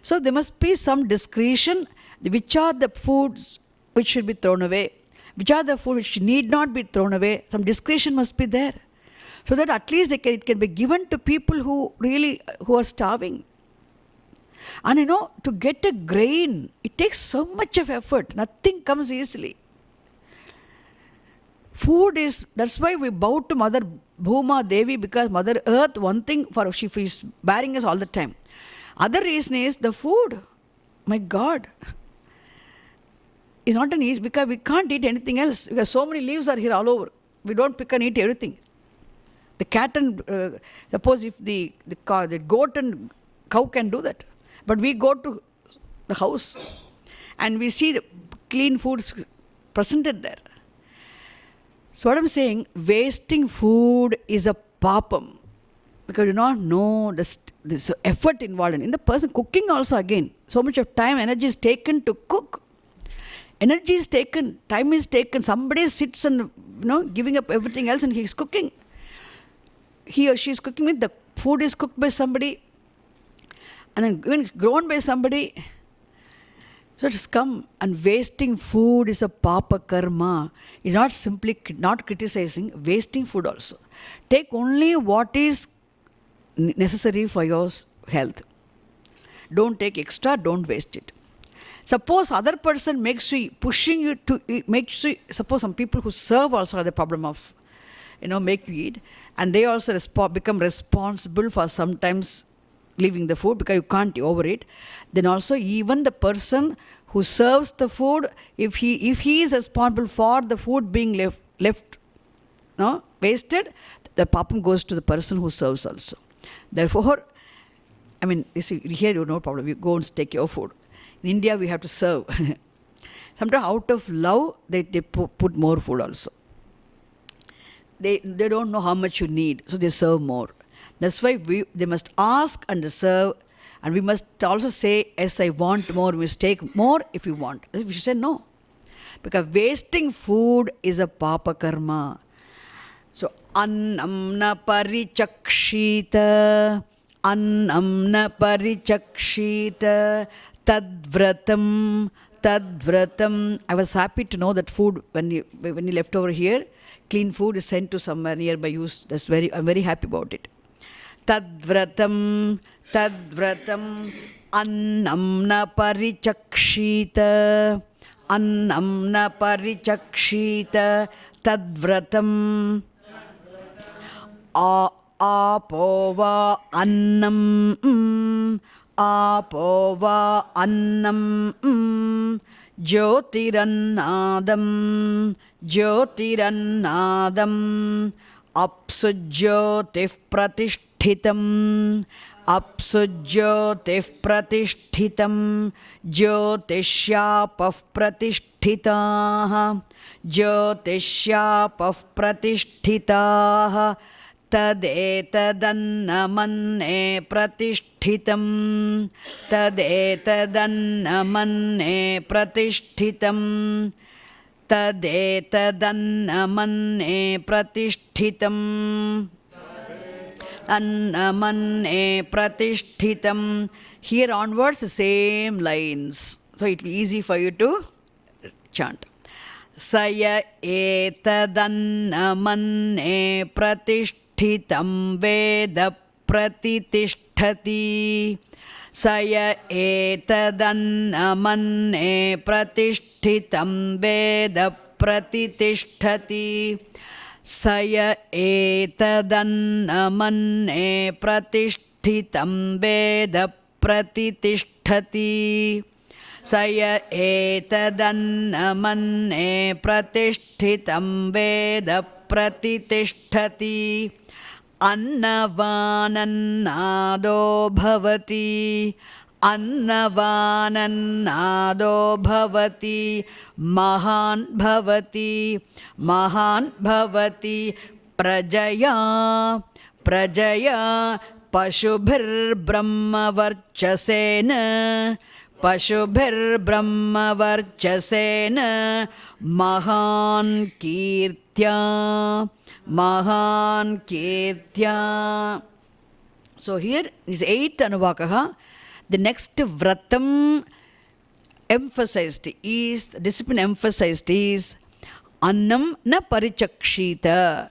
A: So there must be some discretion. Which are the foods which should be thrown away? Which are the foods which need not be thrown away? Some discretion must be there. So that at least it can be given to people who are starving. And to get a grain, it takes so much of effort. Nothing comes easily. Food that's why we bow to Mother Bhuma Devi, because Mother Earth, one thing, she is bearing us all the time. Other reason is the food. My God. It's not an easy, because we can't eat anything else. Because so many leaves are here all over. We don't pick and eat everything. The cat and, suppose if the goat and cow can do that. But we go to the house and we see the clean foods presented there. So what I'm saying, wasting food is a papam. Because you do not know this effort involved in the person cooking also again. So much of time, energy is taken to cook. Energy is taken, time is taken. Somebody sits and giving up everything else and he's cooking. He or she is cooking with the food is cooked by somebody and then even grown by somebody. So it's come, and wasting food is a papa karma. It's not simply not criticizing, wasting food also. Take only what is necessary for your health. Don't take extra, don't waste it. Suppose other person pushing you to eat, suppose some people who serve also have the problem of, make you eat, and they also become responsible for sometimes leaving the food because you can't overeat. Then also even the person who serves the food, if he is responsible for the food being left wasted, the papam goes to the person who serves also. Therefore, I mean, you see, here you no problem. You go and take your food. In India, we have to serve. Sometimes out of love, they put more food also. They don't know how much you need, so they serve more. That's why they must ask and serve, and we must also say, yes, I want more. We must take more if you want. We should say no. Because wasting food is a papa karma. So, annam na parichakshita, annam na parichakshita, tadvratam, tadvratam. I was happy to know that food, when you left over here, clean food is sent to somewhere nearby you. I'm very happy about it. Tadvratam, tadvratam, annam na parichakshita, annam na parichakshita, tadvratam. Apova annam, apova annam, jyotirannadam, jyotirannadam, apsujyotif pratishtitam, apsujyotif pratishtitam, jyotishyapah pratishtitaah, jyotishyapah pratishtitaah, tadetadannamanne pratishtitam, tadetadannamanne pratishtitam, tadetadannamanne pratishtitam, annamanne pratishtitam. Here onwards, the same lines. So it will be easy for you to chant. Saya etadannamanne pratishtitam veda pratitishthati. Saya etadannamanne pratishtitam veda pratitishthati. Saya etadannamanne pratishtitam veda pratitishthati. Saya etadannamanne pratishtitam veda pratitishthati. Annavanannado bhavati, annavanannado bhavati, mahan bhavati, mahan bhavati, prajaya, prajaya, pashubhir brahma varchasena, pashubhir brahma varchasena, mahan kirtya, mahan kirtya. So here is 8th Anuvakaha. The next vratam emphasized is, the discipline emphasized is, annam na parichakshita.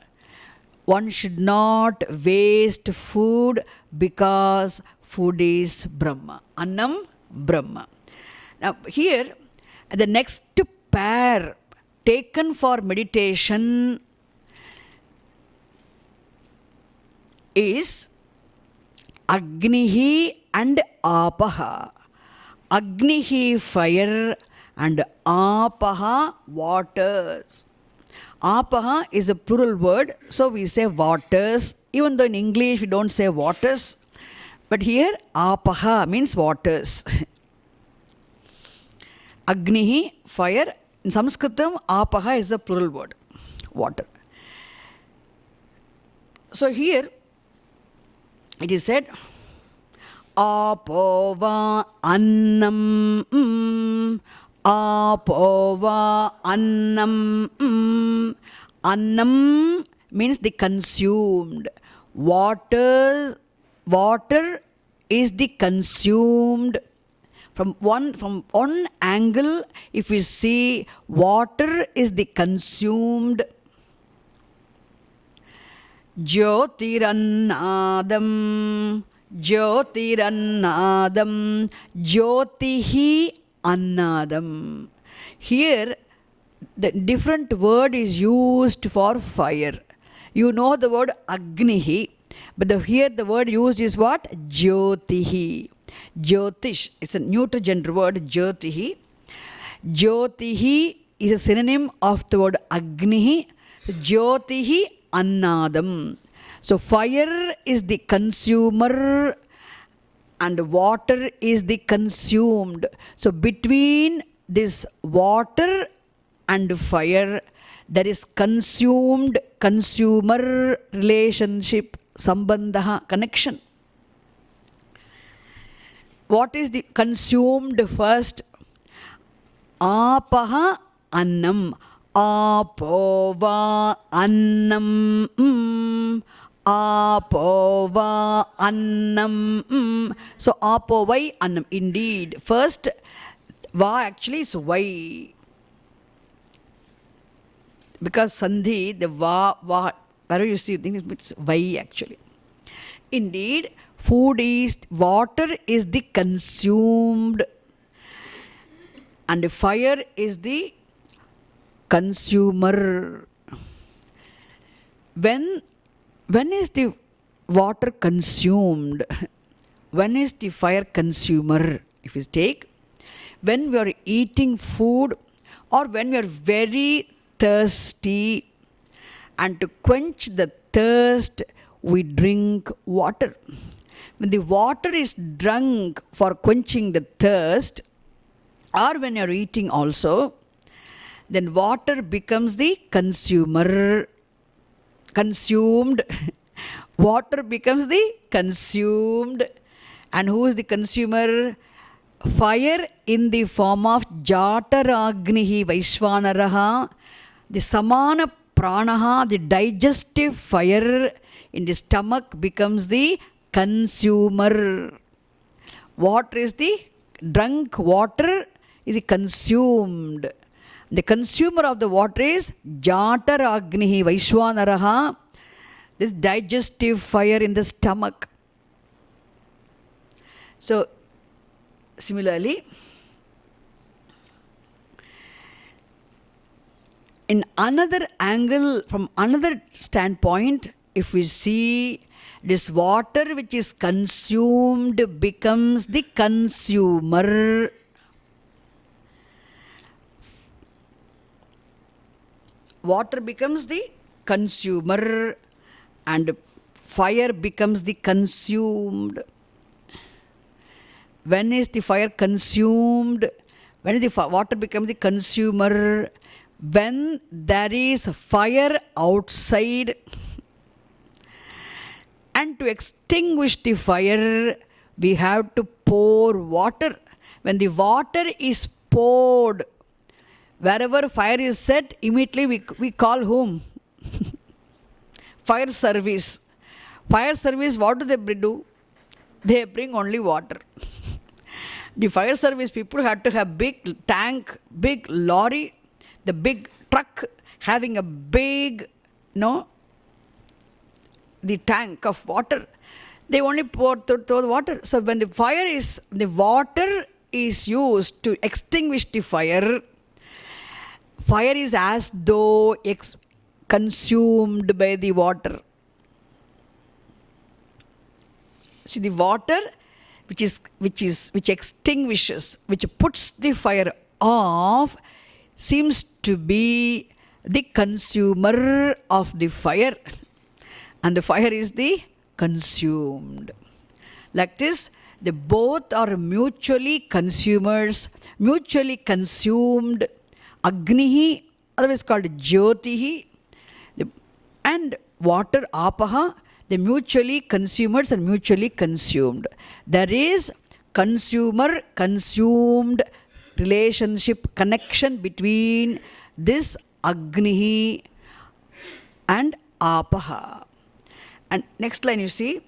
A: One should not waste food because food is Brahma. Annam, Brahma. Now here, the next pair taken for meditation is Agnihi and Apaha. Agnihi, fire, and Apaha, waters. Apaha is a plural word, so we say waters. Even though in English we don't say waters, but here Apaha means waters. Agnihi, fire. In Sanskritam, Apaha is a plural word, water. So here it is said, Apova annam, apova annam. Annam means the consumed. Water is the consumed. From one angle, if we see, water is the consumed. Jyotirannadam, Jyotirannadam, Jyotihi annadam. Here, the different word is used for fire. You know the word Agnihi. But here the word used is what? Jyotihi. Jyotish. It's a neuter gender word, Jyotihi. Jyotihi is a synonym of the word Agnihi. Jyotihi Annadam. So fire is the consumer and water is the consumed. So between this water and fire, there is consumed consumer relationship, sambandha, connection. What is the consumed first? Apaha annam. Apova annam. Apova annam. So apovai annam. Indeed. First, va actually is vai. Because sandhi, the va, wherever you see, you think it's vai actually. Indeed, water is the consumed and fire is the consumer. When is the water consumed? When is the fire consumer? If you take, when we are eating food or when we are very thirsty, and to quench the thirst, we drink water. When the water is drunk for quenching the thirst, or when you are eating also, then water becomes the consumer. Consumed. Water becomes the consumed. And who is the consumer? Fire in the form of Jataragnihi Vaishvanaraha, the Samana Pranaha, the digestive fire in the stomach becomes the consumer. Water is the drunk water is the consumed. The consumer of the water is Jataragnihi Vaishvanaraha, this digestive fire in the stomach. So, similarly, in another angle, from another standpoint, if we see this water which is consumed becomes the consumer. Water becomes the consumer and fire becomes the consumed. When is the fire consumed? When is the water becomes the consumer? When there is fire outside, and to extinguish the fire, we have to pour water. When the water is poured, wherever fire is set, immediately we call whom? Fire service. Fire service, what do they do? They bring only water. The fire service people had to have big tank, big lorry, the big truck having a big, the tank of water. They only pour the water. So when the water is used to extinguish the fire, fire is as though consumed by the water. See, the water which extinguishes, which puts the fire off, seems to be the consumer of the fire, and the fire is the consumed. Like this, they both are mutually consumers, mutually consumed. Agnihi, otherwise called Jyotihi, and water, Apaha, they mutually consumers and mutually consumed. There is consumer-consumed relationship, connection between this Agnihi and Apaha. And next line you see,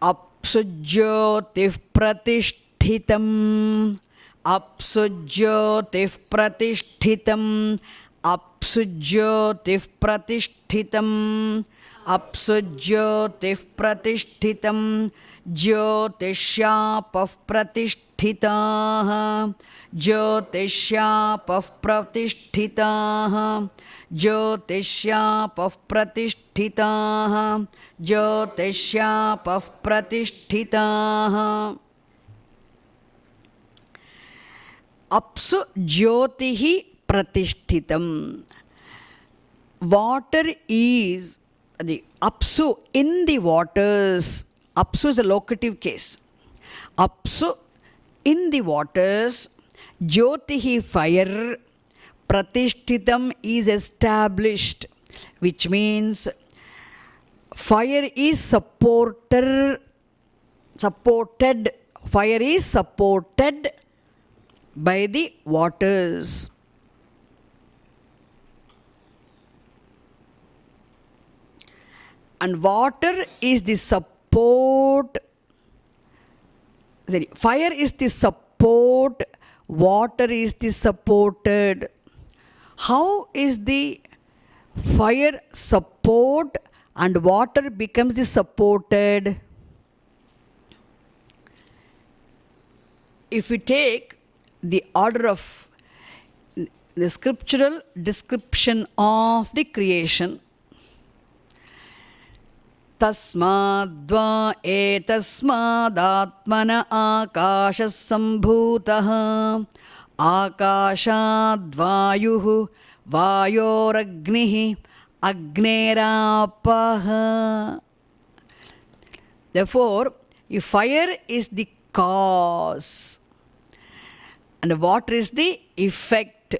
A: Apsujyotif Pratishtitam. Apsujyotif Pratishtitam Apsu jyotif pratishtitam. Apsu jyotif pratishtitam. Jyotishyapah pratishthitaah. Jyotishyapah pratishthitaah. Jyotishyapah pratishthitaah. Jyotishyapah pratishthitaah. Apsu jyotihi pratishtitam. Water is the apsu, in the waters. Apsu is a locative case. Apsu, in the waters. Jyotihi, fire. Pratishtitam is established, which means fire is supported. Fire is supported by the waters. And water is the support. Fire is the support. Water is the supported. How is the fire support and water becomes the supported? If we take the order of the scriptural description of the creation, Tasmadva etasmadatmana akashas sambhutah akashadvayuh vayoragnih agnerapah. Therefore, if fire is the cause and water is the effect,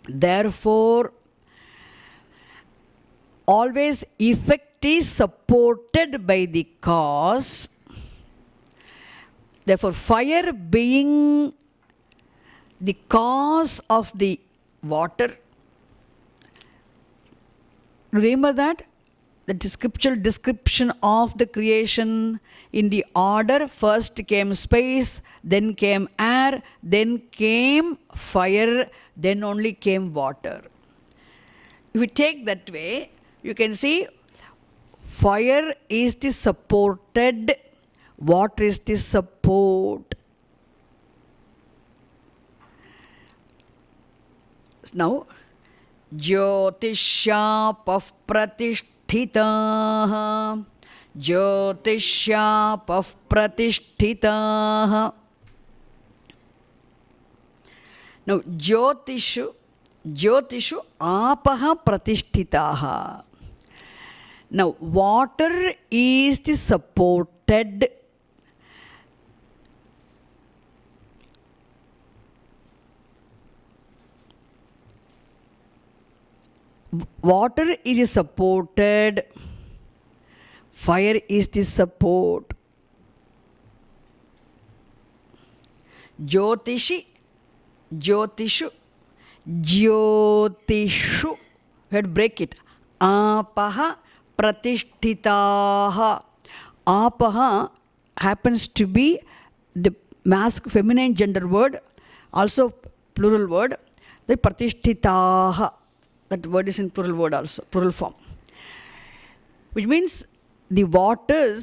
A: therefore always effect is supported by the cause. Therefore, fire being the cause of the water. Remember that? The scriptural description of the creation in the order: first came space, then came air, then came fire, then only came water. If we take that way, you can see fire is the supported, water is the support. Now, Jyotishyapah pratishthitaah. Jyotishyapah pratishthitaah. Now, Jyotishu apaha pratishtitaha. Now, water is the supported. Water is the supported. Fire is the support. Jyotishu. Jyotishu. You had to break it. Apaha pratishtitaha. Apaha happens to be the feminine gender word, also plural word. The pratishtitaha, that word is in plural word also, plural form. Which means the water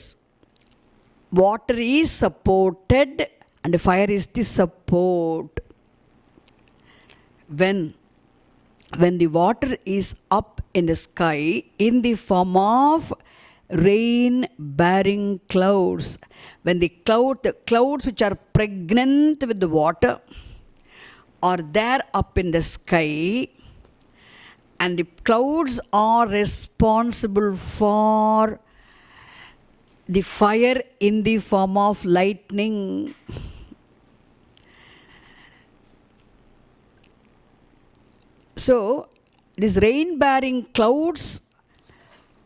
A: is supported and fire is the support. When the water is up in the sky in the form of rain-bearing clouds, when the clouds which are pregnant with the water are there up in the sky, and the clouds are responsible for the fire in the form of lightning. So, these rain-bearing clouds,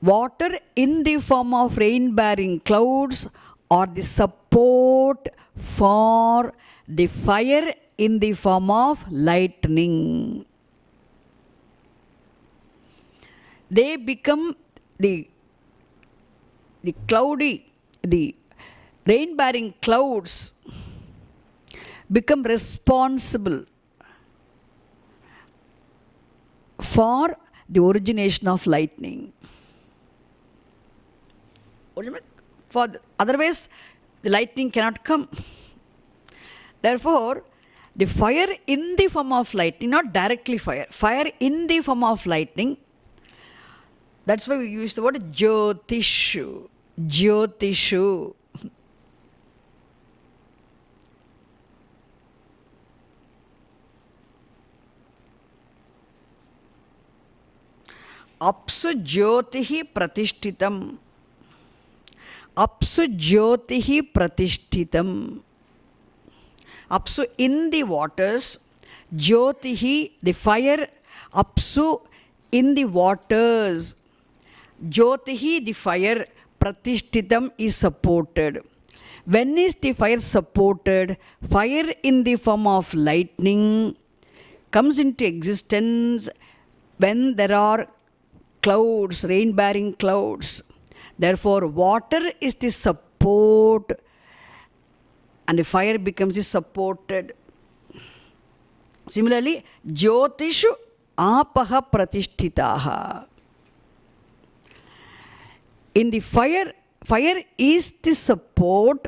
A: water in the form of rain-bearing clouds, are the support for the fire in the form of lightning. They become the rain-bearing clouds become responsible for the origination of lightning. Otherwise, the lightning cannot come. Therefore, the fire in the form of lightning, not directly fire, fire in the form of lightning, that's why we use the word Jyotishu. Jyotishu. Apsu Jyotihi Pratishtitam. Apsu Jyotihi Pratishtitam. Apsu in the waters, Jyotihi, the fire, Apsu in the waters, Jyotihi, the fire, Pratishtitam is supported. When is the fire supported? Fire in the form of lightning comes into existence when there are clouds, rain-bearing clouds. Therefore, water is the support and the fire becomes supported. Similarly, Jyotishu apaha pratishtitaha. In the fire, fire is the support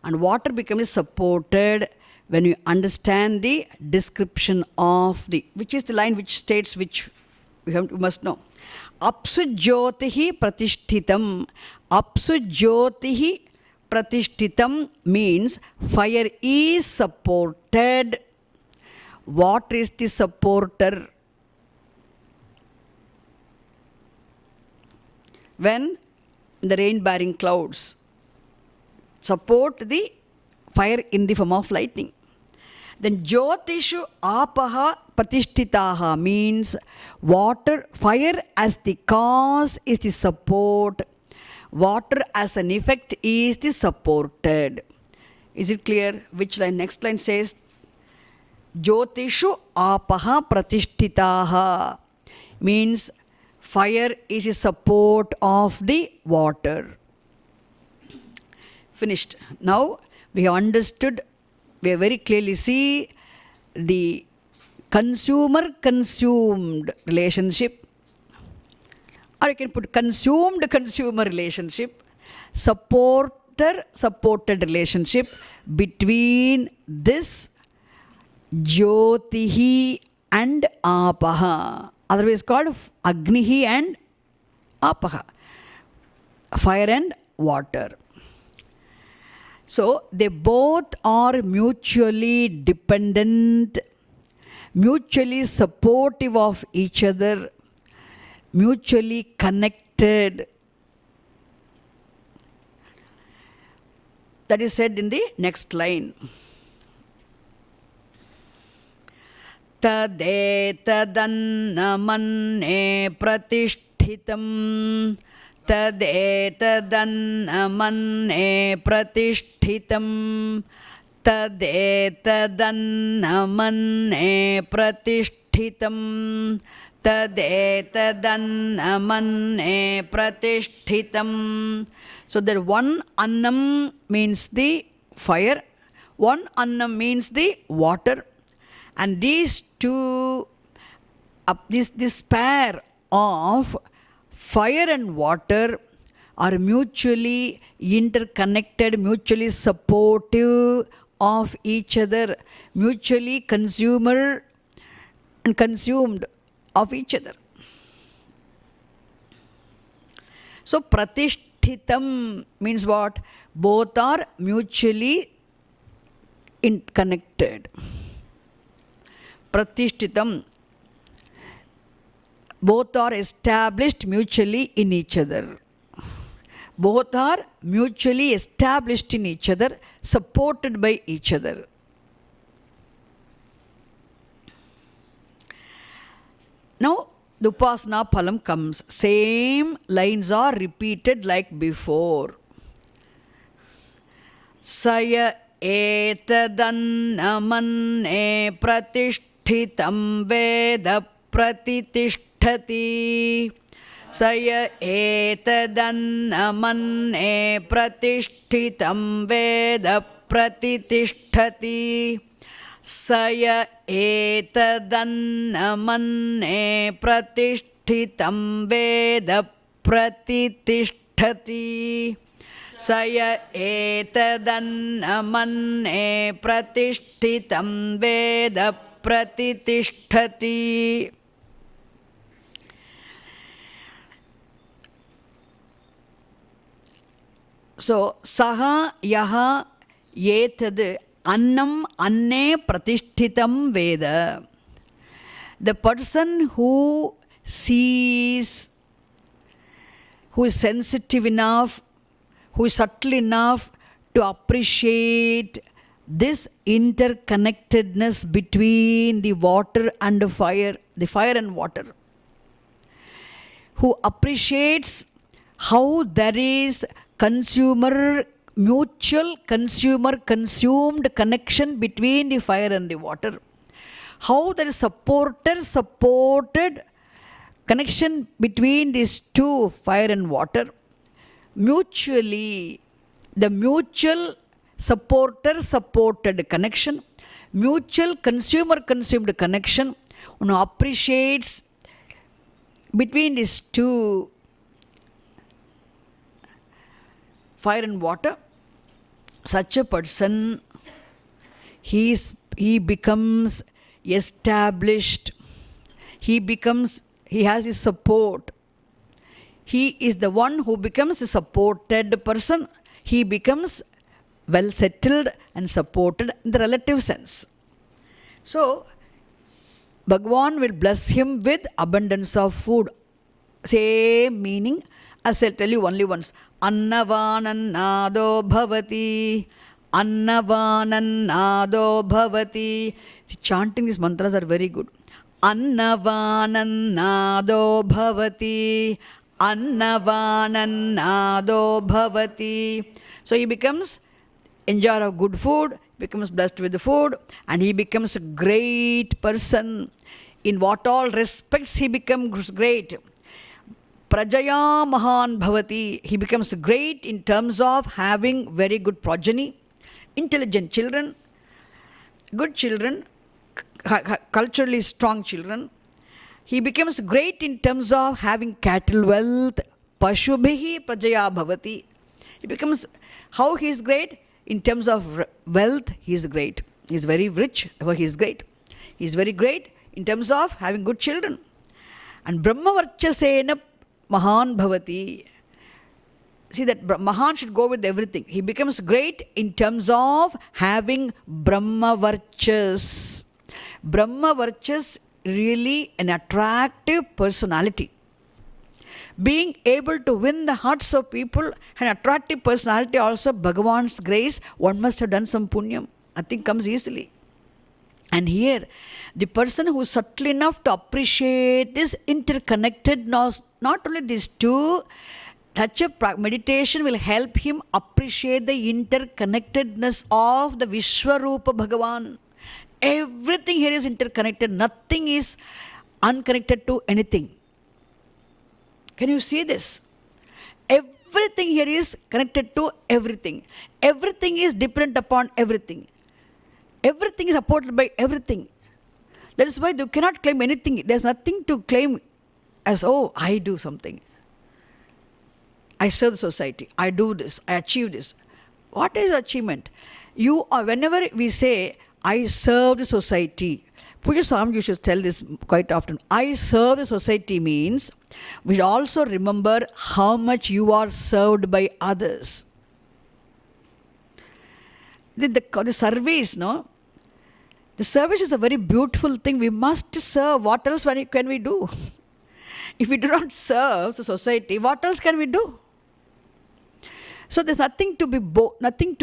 A: and water becomes supported when you understand the description of the, which is the line which states, which we must know. Apsu Jyotihi Pratishtitam. Apsu Jyotihi Pratishtitam means fire is supported. Water is the supporter. When the rain-bearing clouds support the fire in the form of lightning. Then Jyotishu apaha pratishtitaha means water, fire as the cause is the support. Water as an effect is the supported. Is it clear? Which line? Next line says, Jyotishu apaha pratishtitaha means fire is a support of the water. Finished. Now we have understood, we very clearly see the consumer-consumed relationship, or you can put consumed-consumer relationship, supporter-supported relationship between this Jyotihi and Apaha, otherwise called Agnihi and Apaha, fire and water. So they both are mutually dependent, mutually supportive of each other, mutually connected. That is said in the next line. Tadetadannamanne pratishtitam. Tadetadannamanne pratishtitam. Tadetadannamanne pratishtitam. Tadetadannamanne pratishtitam. So there one annam means the fire, one annam means the water, and these two, this pair of fire and water are mutually interconnected, mutually supportive of each other, mutually consumer and consumed of each other. So pratishtitam means what? Both are mutually connected. Pratishtitam, both are established mutually in each other. Both are mutually established in each other, supported by each other. Now the Upasana Phalam comes. Same lines are repeated like before. Saya etadannamanne pratishtitam veda pratitishthati. Saya etadannamanne pratishtitam veda pratitishthati. Saya etadannamanne pratishtitam veda pratitishthati. Saya etadannamanne pratishtitam veda pratitishthati. So, saha yaha etad annam anne pratishtitam veda. The person who sees, who is sensitive enough, who is subtle enough to appreciate this interconnectedness between the water and the fire and water, who appreciates how there is mutual consumer consumed connection between the fire and the water, how there is supported connection between these two, fire and water, mutually, the mutual supported connection, mutual consumer consumed connection, appreciates between these two, fire and water. Such a person, he becomes established, he has his support. He is the one who becomes a supported person. He becomes well settled and supported in the relative sense. So, Bhagavan will bless him with abundance of food. Same meaning, as I'll tell you only once. Annavanannado bhavati. Annavanannado bhavati. See, chanting these mantras are very good. Annavanannado bhavati. Annavanannado bhavati. So he becomes enjoyer of good food, becomes blessed with the food, and he becomes a great person. In what all respects he becomes great. Prajaya mahan bhavati. He becomes great in terms of having very good progeny, intelligent children, good children, culturally strong children. He becomes great in terms of having cattle wealth. Pashubhihi prajaya bhavati. He becomes, how he is great? In terms of wealth, he is great. He is very rich, he is great. He is very great in terms of having good children. And Brahmavarchasena mahan bhavati. See that mahan should go with everything. He becomes great in terms of having Brahmavarchas. Brahmavarchas, really an attractive personality. Being able to win the hearts of people, an attractive personality also, Bhagavan's grace, one must have done some punyam. Nothing comes easily. And here, the person who is subtle enough to appreciate this interconnectedness, not only these two, such a meditation will help him appreciate the interconnectedness of the Vishwarupa Bhagavan. Everything here is interconnected. Nothing is unconnected to anything. Can you see this? Everything here is connected to everything. Everything is dependent upon everything. Everything is supported by everything. That is why you cannot claim anything. There's nothing to claim as, oh, I do something. I serve the society. I do this. I achieve this. What is achievement? You are, whenever we say, I serve the society, Puja Swami used to tell this quite often. I serve the society means we should also remember how much you are served by others. The service, no? The service is a very beautiful thing. We must serve. What else can we do? If we do not serve the society, what else can we do? So there's nothing to be boasting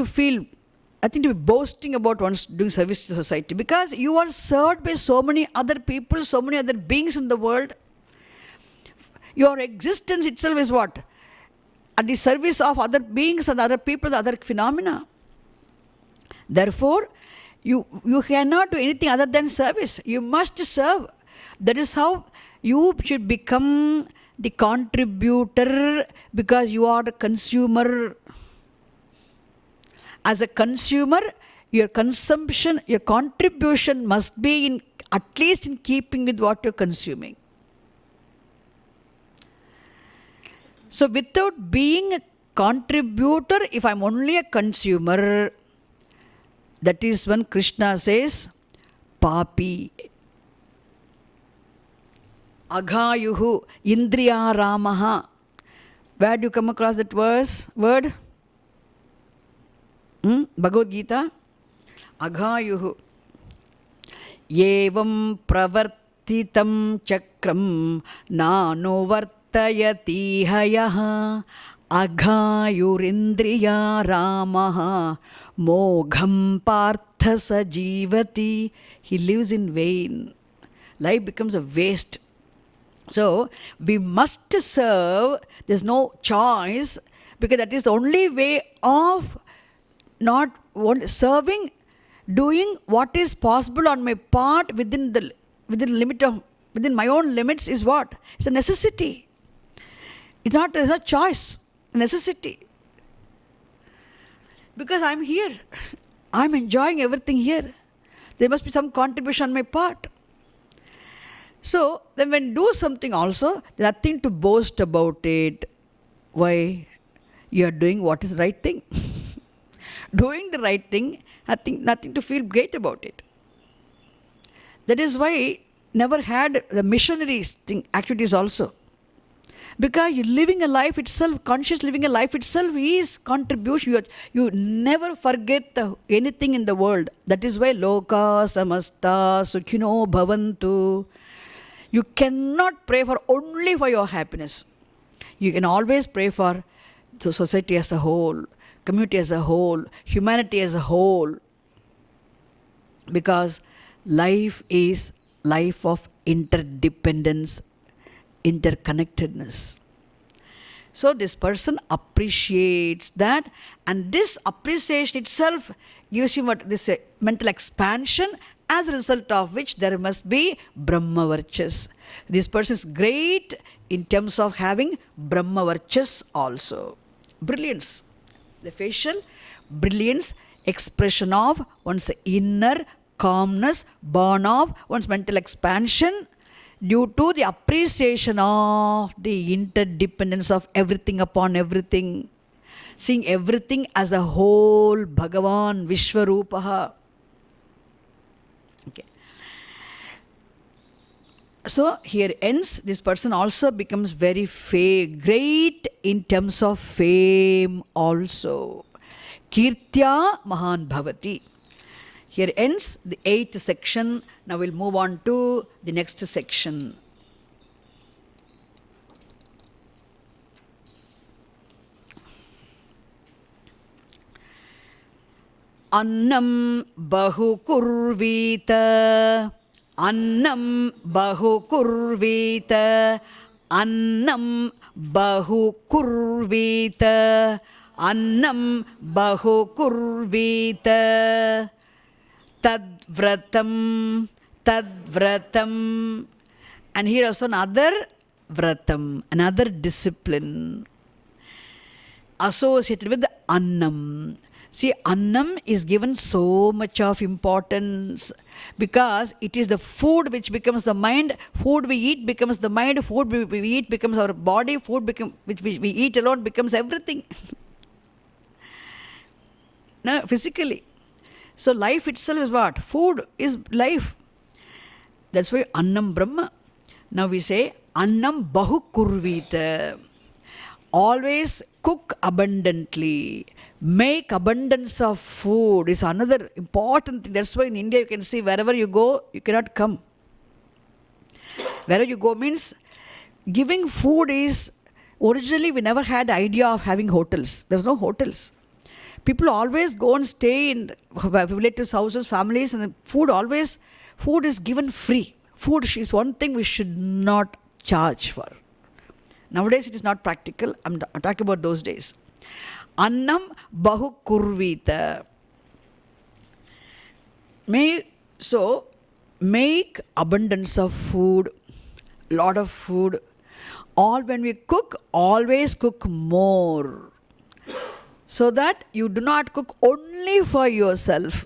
A: about one's doing service to society, because you are served by so many other people, so many other beings in the world. Your existence itself is what? At the service of other beings and other people, the other phenomena. Therefore, you cannot do anything other than service. You must serve. That is how you should become the contributor, because you are the consumer. As a consumer, your consumption, your contribution must be in at least in keeping with what you're consuming. So without being a contributor, if I'm only a consumer, that is when Krishna says, Papi. Aghayuhu Indriya Ramaha. Where do you come across that word? Bhagavad Gita. Aghayuhu. Yevam pravartitam chakram nano vartayati hayaha. Aghayurindriya Ramaha mogham partha sajivati. He lives in vain. Life becomes a waste. So we must serve. There's no choice, because that is the only way of not serving, doing what is possible on my part within my own limits is what? It's a necessity. It's a choice, a necessity. Because I'm here. I'm enjoying everything here. There must be some contribution on my part. So, then when do something also, nothing to boast about it. Why? You are doing what is the right thing. Doing the right thing, nothing to feel great about it. That is why never had the missionaries activities also. Because you're living a life itself, conscious living a life itself is contribution. You never forget anything in the world. That is why Loka Samasta Sukhino Bhavantu. You cannot pray only for your happiness. You can always pray for the society as a whole, community as a whole, humanity as a whole. Because life is life of interdependence, interconnectedness. So this person appreciates that, and this appreciation itself gives him mental expansion, as a result of which there must be Brahmavarchas. This person is great in terms of having Brahmavarchas also. Brilliance. The facial brilliance, expression of one's inner calmness, born of one's mental expansion due to the appreciation of the interdependence of everything upon everything. Seeing everything as a whole, Bhagavan Vishwarupaha. Okay. So here ends, this person also becomes very great in terms of fame also. Kirtya Mahan Bhavati. Here ends the 8th section. Now we'll move on to the next section. Annam bahu kurvita. Annam bahu kurvita. Annam bahu kurvita. Annam bahu kurvita. Tadvratam. And here also another vratam, another discipline associated with the annam. See, annam is given so much of importance because it is the food which becomes the mind. Food we eat becomes the mind. Food we eat becomes our body. Food which we eat alone becomes everything. No, physically. So life itself is what? Food is life. That's why annam Brahma. Now we say annam bahu kurvita. Always cook abundantly. Make abundance of food is another important thing. That's why in India you can see wherever you go, you cannot come. Wherever you go means giving food is, originally we never had the idea of having hotels. There was no hotels. People always go and stay in relatives' houses, families, and food is given free. Food is one thing we should not charge for. Nowadays it is not practical. I'm talking about those days. Annam bahu kurvita. Make abundance of food, lot of food. All when we cook, always cook more. So that you do not cook only for yourself.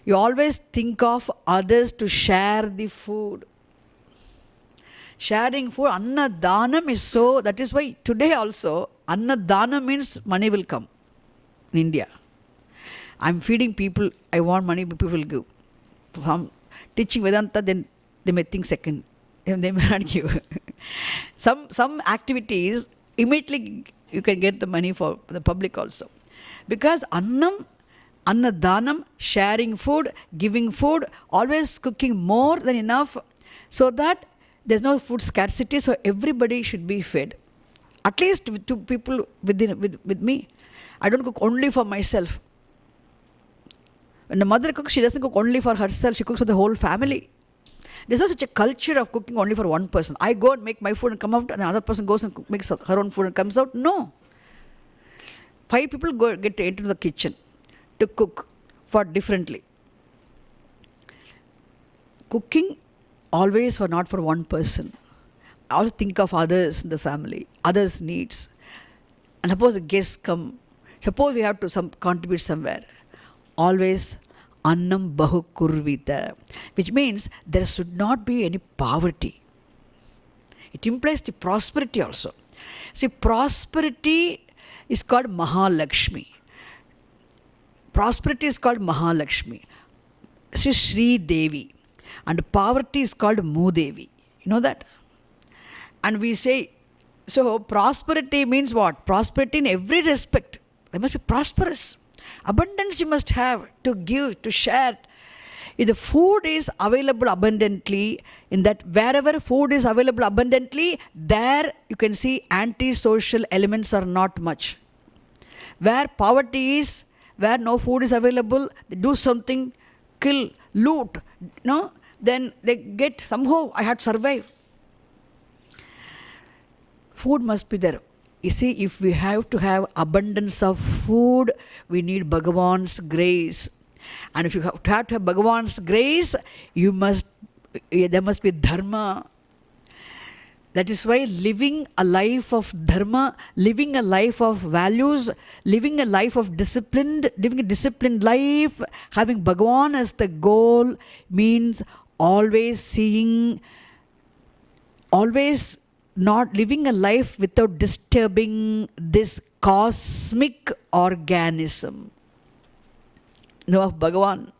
A: You always think of others to share the food. Sharing food, Annadanam is so, that is why today also, Annadanam means money will come in India. I'm feeding people, I want money, people will give. If I'm teaching Vedanta, then they may think second. They may not give. Some activities, immediately you can get the money for the public also. Because Annadanam, sharing food, giving food, always cooking more than enough, so that there's no food scarcity, so everybody should be fed. At least to people with me. I don't cook only for myself. When the mother cooks, she doesn't cook only for herself, she cooks for the whole family. There's not such a culture of cooking only for one person. I go and make my food and come out, and the other person goes and makes her own food and comes out. No. 5 people get into the kitchen to cook for differently. Cooking always for not for one person. I always think of others in the family, others' needs. And suppose a guest come, suppose we have to contribute somewhere. Always annam bahu kurvita, which means there should not be any poverty. It implies the prosperity also. See, prosperity is called Mahalakshmi. Prosperity is called Mahalakshmi. See, Sri Devi. And poverty is called Mudevi. You know that? And we say, so prosperity means what? Prosperity in every respect. They must be prosperous. Abundance you must have to give, to share. If the food is available abundantly, in that wherever food is available abundantly, there you can see anti-social elements are not much. Where poverty is, where no food is available, they do something, kill, loot, no? Then they get, somehow I had to survive. Food must be there. You see, if we have to have abundance of food, we need Bhagavan's grace. And if you have to have Bhagavan's grace, there must be dharma. That is why living a life of dharma, living a life of values, living a life of living a disciplined life, having Bhagavan as the goal means always not living a life without disturbing this cosmic organism. No, of Bhagavan.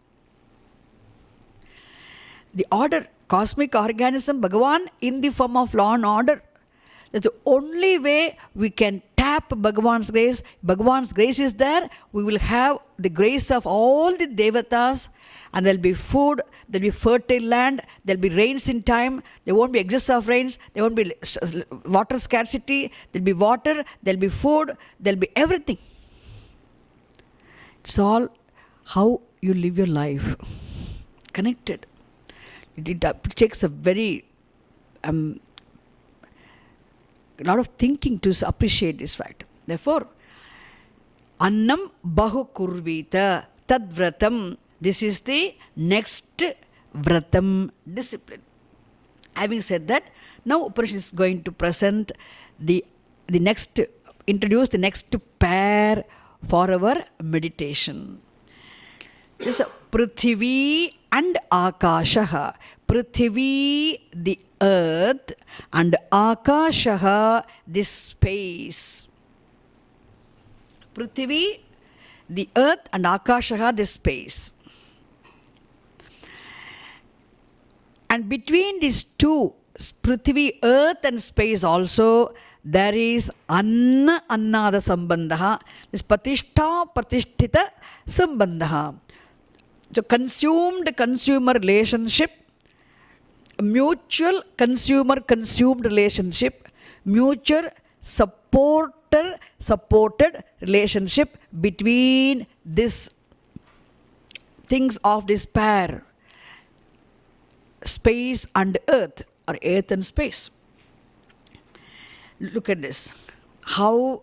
A: The order, cosmic organism, Bhagavan in the form of law and order. That's the only way we can tap Bhagavan's grace. Bhagavan's grace is there. We will have the grace of all the devatas, and there will be food, there will be fertile land, there will be rains in time, there won't be excess of rains, there won't be water scarcity, there will be water, there will be food, there will be everything. It's all how you live your life. Connected. It takes a very lot of thinking to appreciate this fact. Therefore, annam bahu kurvita tad vratam. This is the next vratam discipline. Having said that, now Upanishad is going to present introduce the next pair for our meditation. This is Prithvi and Akashaha. Prithvi, the earth, and Akashaha, the space. Prithvi, the earth, and Akashaha, the space. And between these two, Prithvi, earth and space also, there is Annada Sambandha. This Patishta Pratishtita Sambandha. So consumer relationship, mutual consumer-consumed relationship, mutual supported relationship between these things of this pair, space and earth, or earth and space. Look at this, how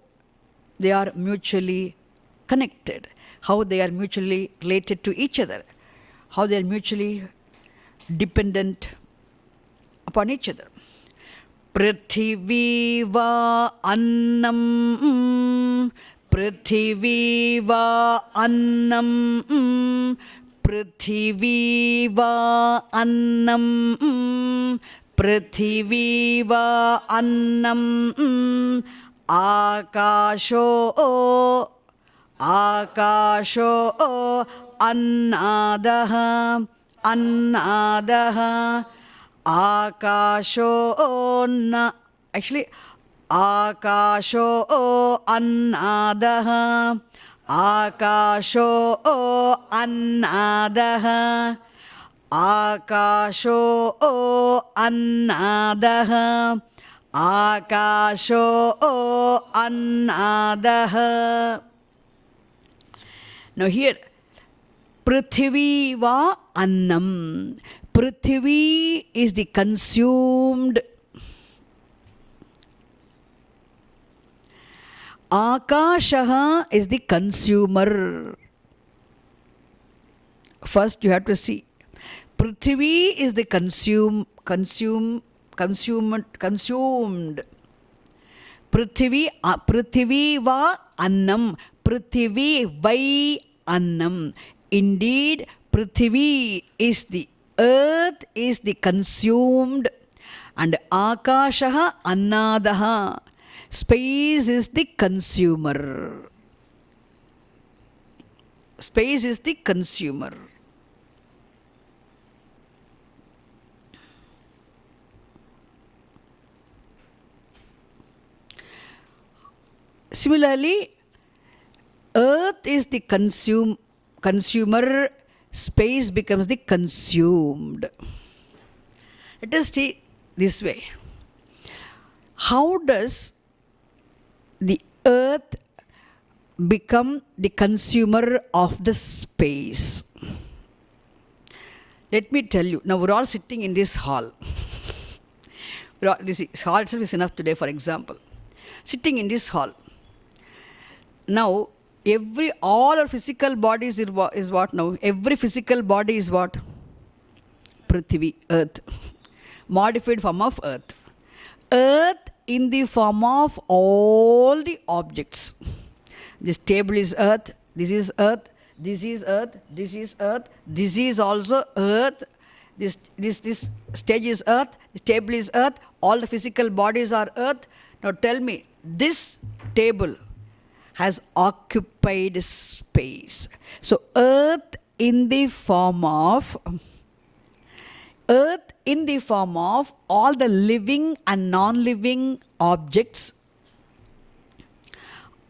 A: they are mutually connected, how they are mutually related to each other, how they are mutually dependent upon each other. Prithvi va annam, Prithvi va annam, Prithvi va annam, Prithvi va annam, Akasho, Akasho, Annadaha, Annadaha, Akasho, actually, Akasho Annadaha, Akasho Annadaha, Akasho Annadaha, Akasho Annadaha. Now here, Prithvi va annam. Prithvi is the consumed. Akashaha is the consumer. First you have to see. Prithvi is the consumed. Prithvi va annam. Prithvi vai annam. Indeed, Prithvi is the earth, is the consumed, and Akashaha annadaha. Space is the consumer. Space is the consumer. Similarly, earth is the consumer, space becomes the consumed. Let us see this way. How does the earth become the consumer of the space? Let me tell you. Now we're all sitting in this hall. This hall itself is enough today, for example. Sitting in this hall. Now, all our physical bodies is what now? Every physical body is what? Prithvi, earth. Modified form of earth. Earth in the form of all the objects. This table is earth, this is earth, this is earth, this is earth, this is also earth, this stage is earth, this table is earth, all the physical bodies are earth. Now tell me, this table has occupied space. So earth in the form of all the living and non-living objects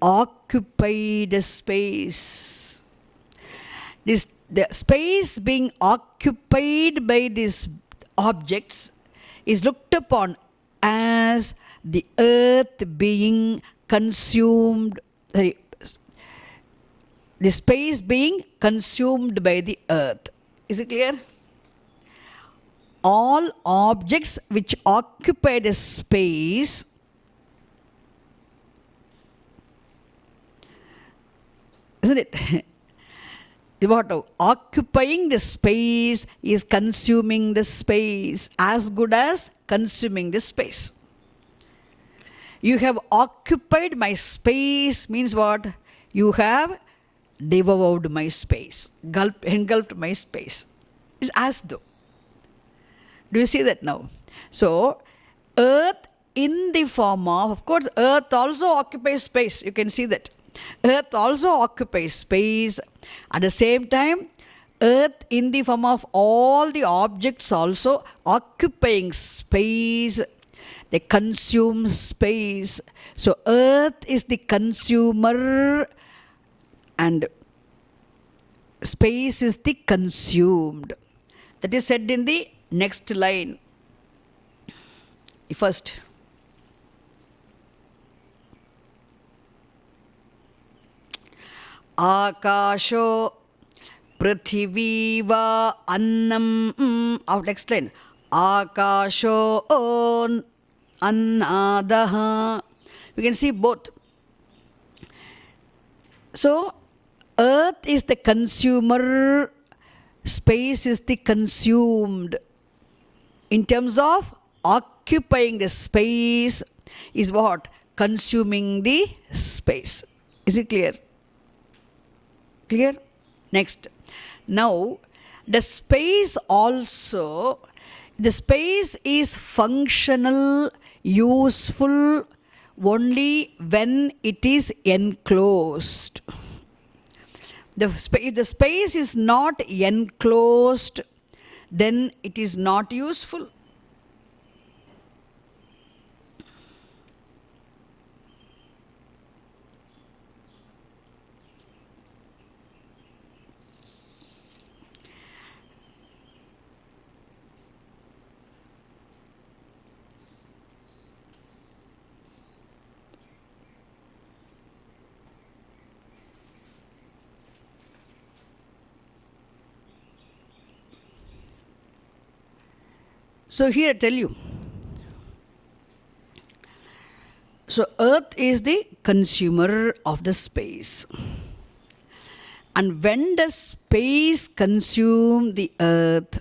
A: occupied space. The space being occupied by these objects is looked upon as the earth being consumed, the space being consumed by the earth. Is it clear? All objects which occupy the space isn't it? What occupying the space is consuming the space, as good as consuming the space. You have occupied my space means what? You have devoured my space, engulfed my space. It's as though. Do you see that now? So, earth in the form of course, earth also occupies space. You can see that. Earth also occupies space. At the same time, earth in the form of all the objects also occupying space. They consume space. So, earth is the consumer and space is the consumed. That is said in the next line. First. Akasho Prithvi va annam. I'll explain. Akasho annadaha. We can see both. So, earth is the consumer, space is the consumed. In terms of occupying the space is what? Consuming the space. Is it clear? Clear? Next. Now, The space also, the space is functional, useful only when it is enclosed. If the space is not enclosed, then it is not useful. So here I tell you. So earth is the consumer of the space. And when does space consume the earth?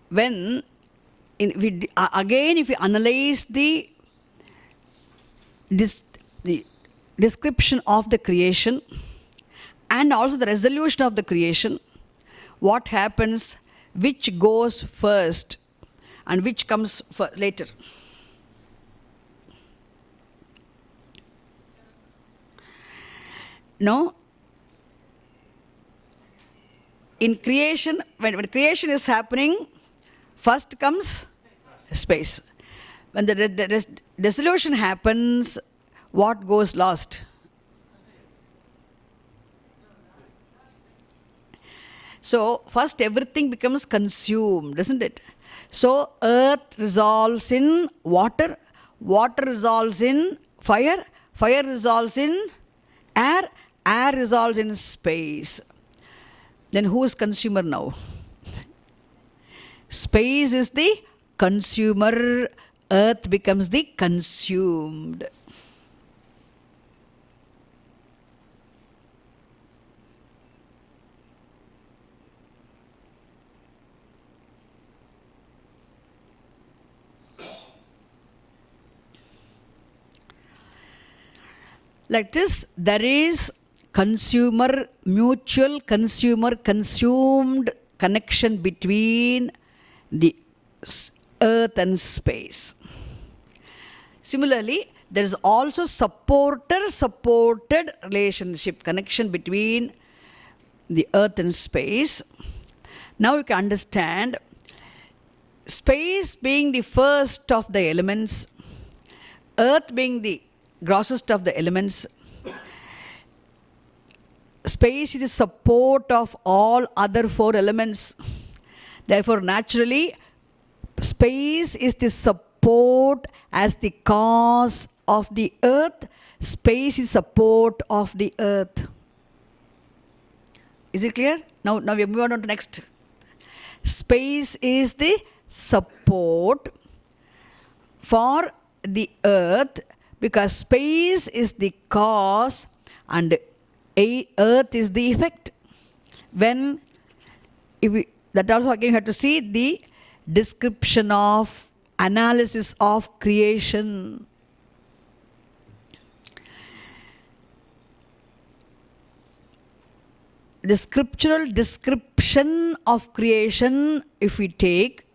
A: When, again, if you analyze the description of the creation and also the resolution of the creation, what happens, which goes first and which comes later? No? In creation, when creation is happening, first comes space. When the dissolution happens, what goes last? So, first everything becomes consumed, isn't it? So, earth resolves in water, water resolves in fire, fire resolves in air, air resolves in space. Then who is consumer now? Space is the consumer, earth becomes the consumed. Like this, there is consumer, mutual consumer consumed connection between the earth and space. Similarly, there is also supporter-supported relationship, connection between the earth and space. Now you can understand, space being the first of the elements, earth being the grossest of the elements, space is the support of all other four elements. Therefore, naturally, space is the support as the cause of the earth. Space is support of the earth. Is it clear? Now we move on to next. Space is the support for the earth because space is the cause and earth is the effect. When, that also again you have to see the description of analysis of creation. The scriptural description of creation, if we take,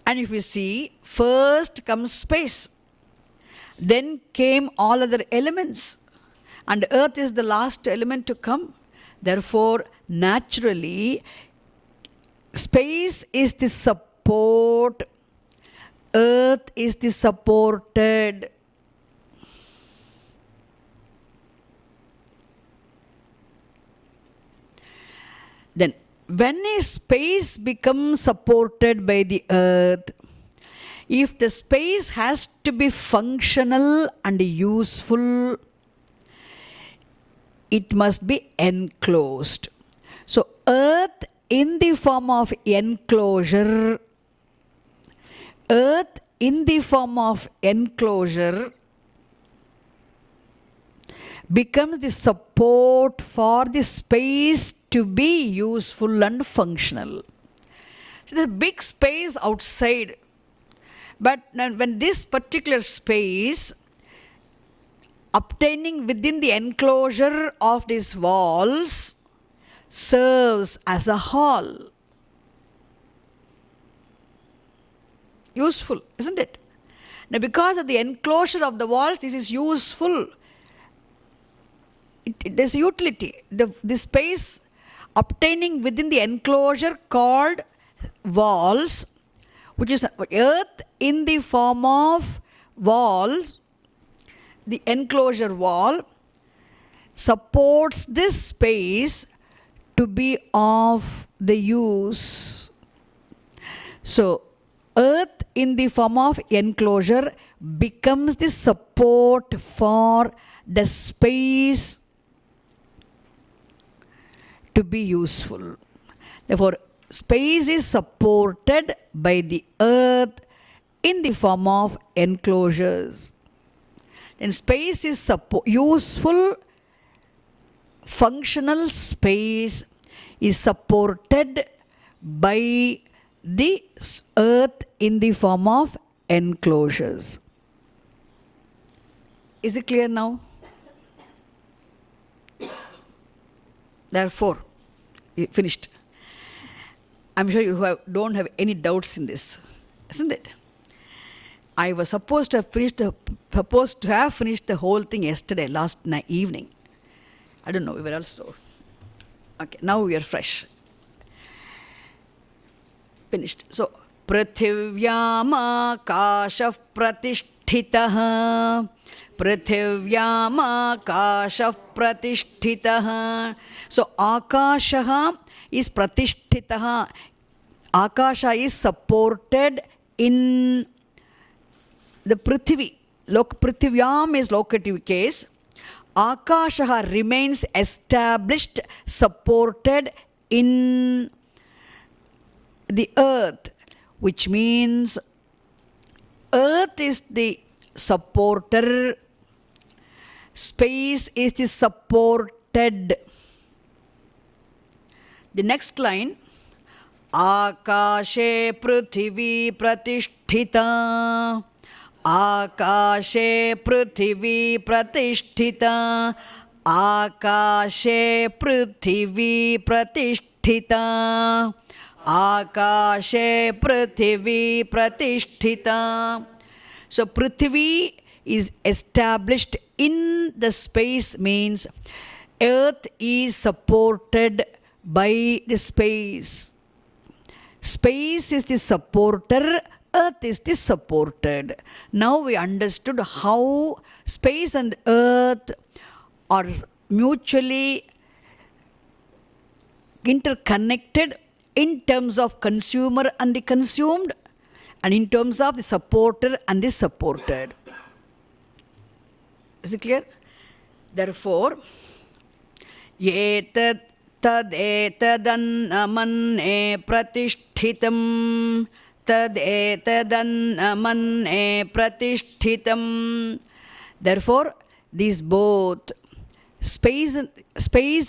A: and if we see, first comes space, then came all other elements, and earth is the last element to come. Therefore, naturally, space is the support, earth is the supported. Then, when a space becomes supported by the earth, if the space has to be functional and useful, it must be enclosed. So, earth in the form of enclosure, earth in the form of enclosure becomes the support for the space to be useful and functional. So there's a big space outside, but when this particular space obtaining within the enclosure of these walls, serves as a hall. Useful, isn't it? Now, because of the enclosure of the walls, this is useful. There's utility. The space obtaining within the enclosure called walls, which is earth in the form of walls, the enclosure wall, supports this space to be of the use. So, earth in the form of enclosure becomes the support for the space to be useful. Therefore, space is supported by the earth in the form of enclosures. Then space is useful, functional space is supported by the earth in the form of enclosures. Is it clear now? Therefore, finished. I'm sure you don't have any doubts in this, isn't it? I was supposed to have finished the whole thing yesterday, last evening. I don't know, we were also. Okay, now we are fresh. Finished. So, Prithivyam akashah pratishtitah. Prithivyam akashah pratishtitah. So, akashah is pratishtitah. Akasha is supported in the Prithvi. Prithivyam is locative case. Akasha remains established, supported in the earth, which means earth is the supporter, space is the supported. The next line, Akashe Prithvi Pratishtita. Akashe Prithvi Pratishtita. Akashe Prithvi Pratishtita. Akashe Prithvi Pratishtita. So Prithvi is established in the space, means earth is supported by the space. Space is the supporter, earth is the supported. Now we understood how space and earth are mutually interconnected in terms of consumer and the consumed, and in terms of the supporter and the supported. Is it clear? Therefore, Yetad tadetadannamanne pratishtitam. Tadetadannamanne pratishtitam. Therefore, these both space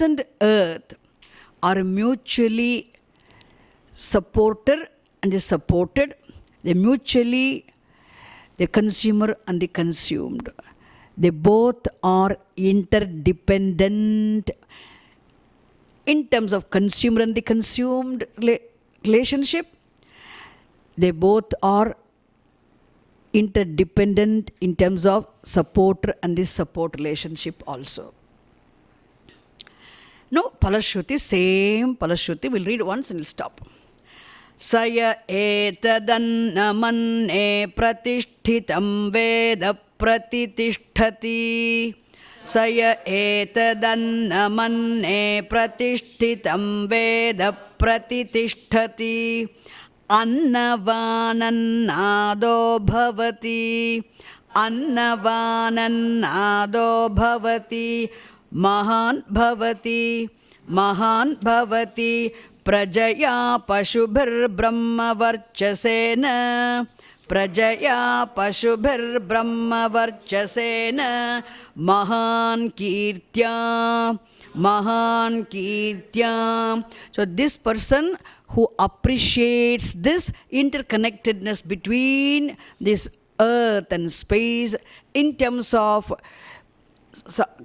A: and earth are mutually supporter and the supported. They mutually the consumer and the consumed. They both are interdependent in terms of consumer and the consumed relationship. They both are interdependent in terms of supporter and the support relationship also. No, Palashruti, same Palashruti. We'll read once and we'll stop. Saya etadannamanne pratishtitam veda pratitishthati. Saya etadannamanne pratishtitam veda pratitishthati. Annavanannado bhavati. Annavanannado bhavati. Mahan bhavati. Mahan bhavati. Prajaya pashubhir brahma varchasena. Prajaya pashubhir brahma varchasena. Mahan kirtya. Mahan kirtya. So this person who appreciates this interconnectedness between this earth and space in terms of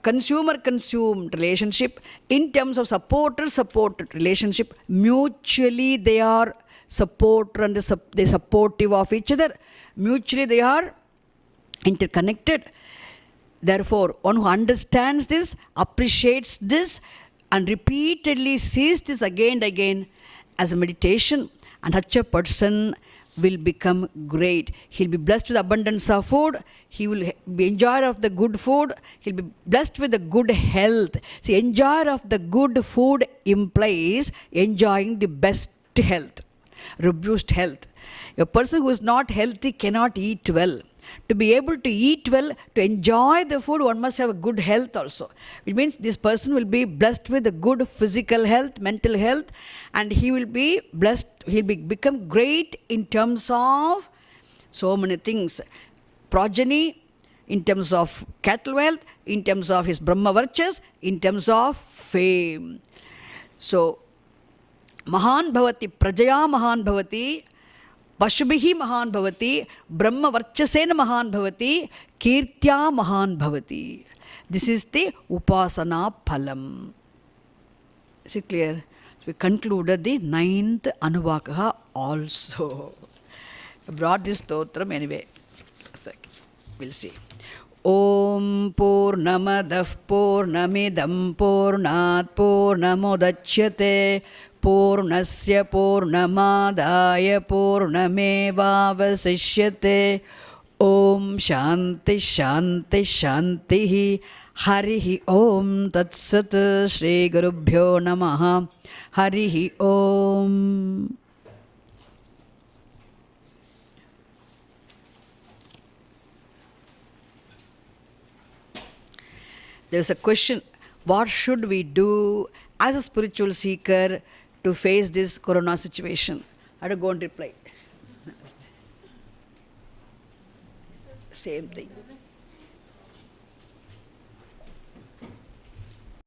A: consumer-consumed relationship, in terms of supporter-supported relationship, mutually they are supporter and they supportive of each other. Mutually they are interconnected. Therefore, one who understands this, appreciates this, and repeatedly sees this again and again as a meditation, and such a person will become great. He'll be blessed with abundance of food. He will be enjoyer of the good food. He'll be blessed with the good health. See, enjoyer of the good food implies enjoying the best health, robust health. A person who is not healthy cannot eat well. To be able to eat well, to enjoy the food, one must have a good health also. It means this person will be blessed with a good physical health, mental health, and he will be blessed, he'll become great in terms of so many things. Progeny, in terms of cattle wealth, in terms of his Brahma virtues, in terms of fame. So, Mahan Bhavati, Prajaya Mahan Bhavati, Pashubhihi Mahan Bhavati, Brahma Varchasena Mahan Bhavati, Kirtya Mahan Bhavati. This is the Upasana Phalam. Is it clear? So we concluded the 9th Anuvakaha also. I brought this stotram anyway. We'll see. Om Purnamadah Purnamidam Purnat Purnamudachyate Purnasya Purnamadaya Purnamevavasishyate. Om Shanti Shanti Shanti. Harihi Om Tatsat. Shri Gurubhyo Namaha. Harihi Om. There's a question, what should we do as a spiritual seeker to face this corona situation? I had to go and reply. Same thing.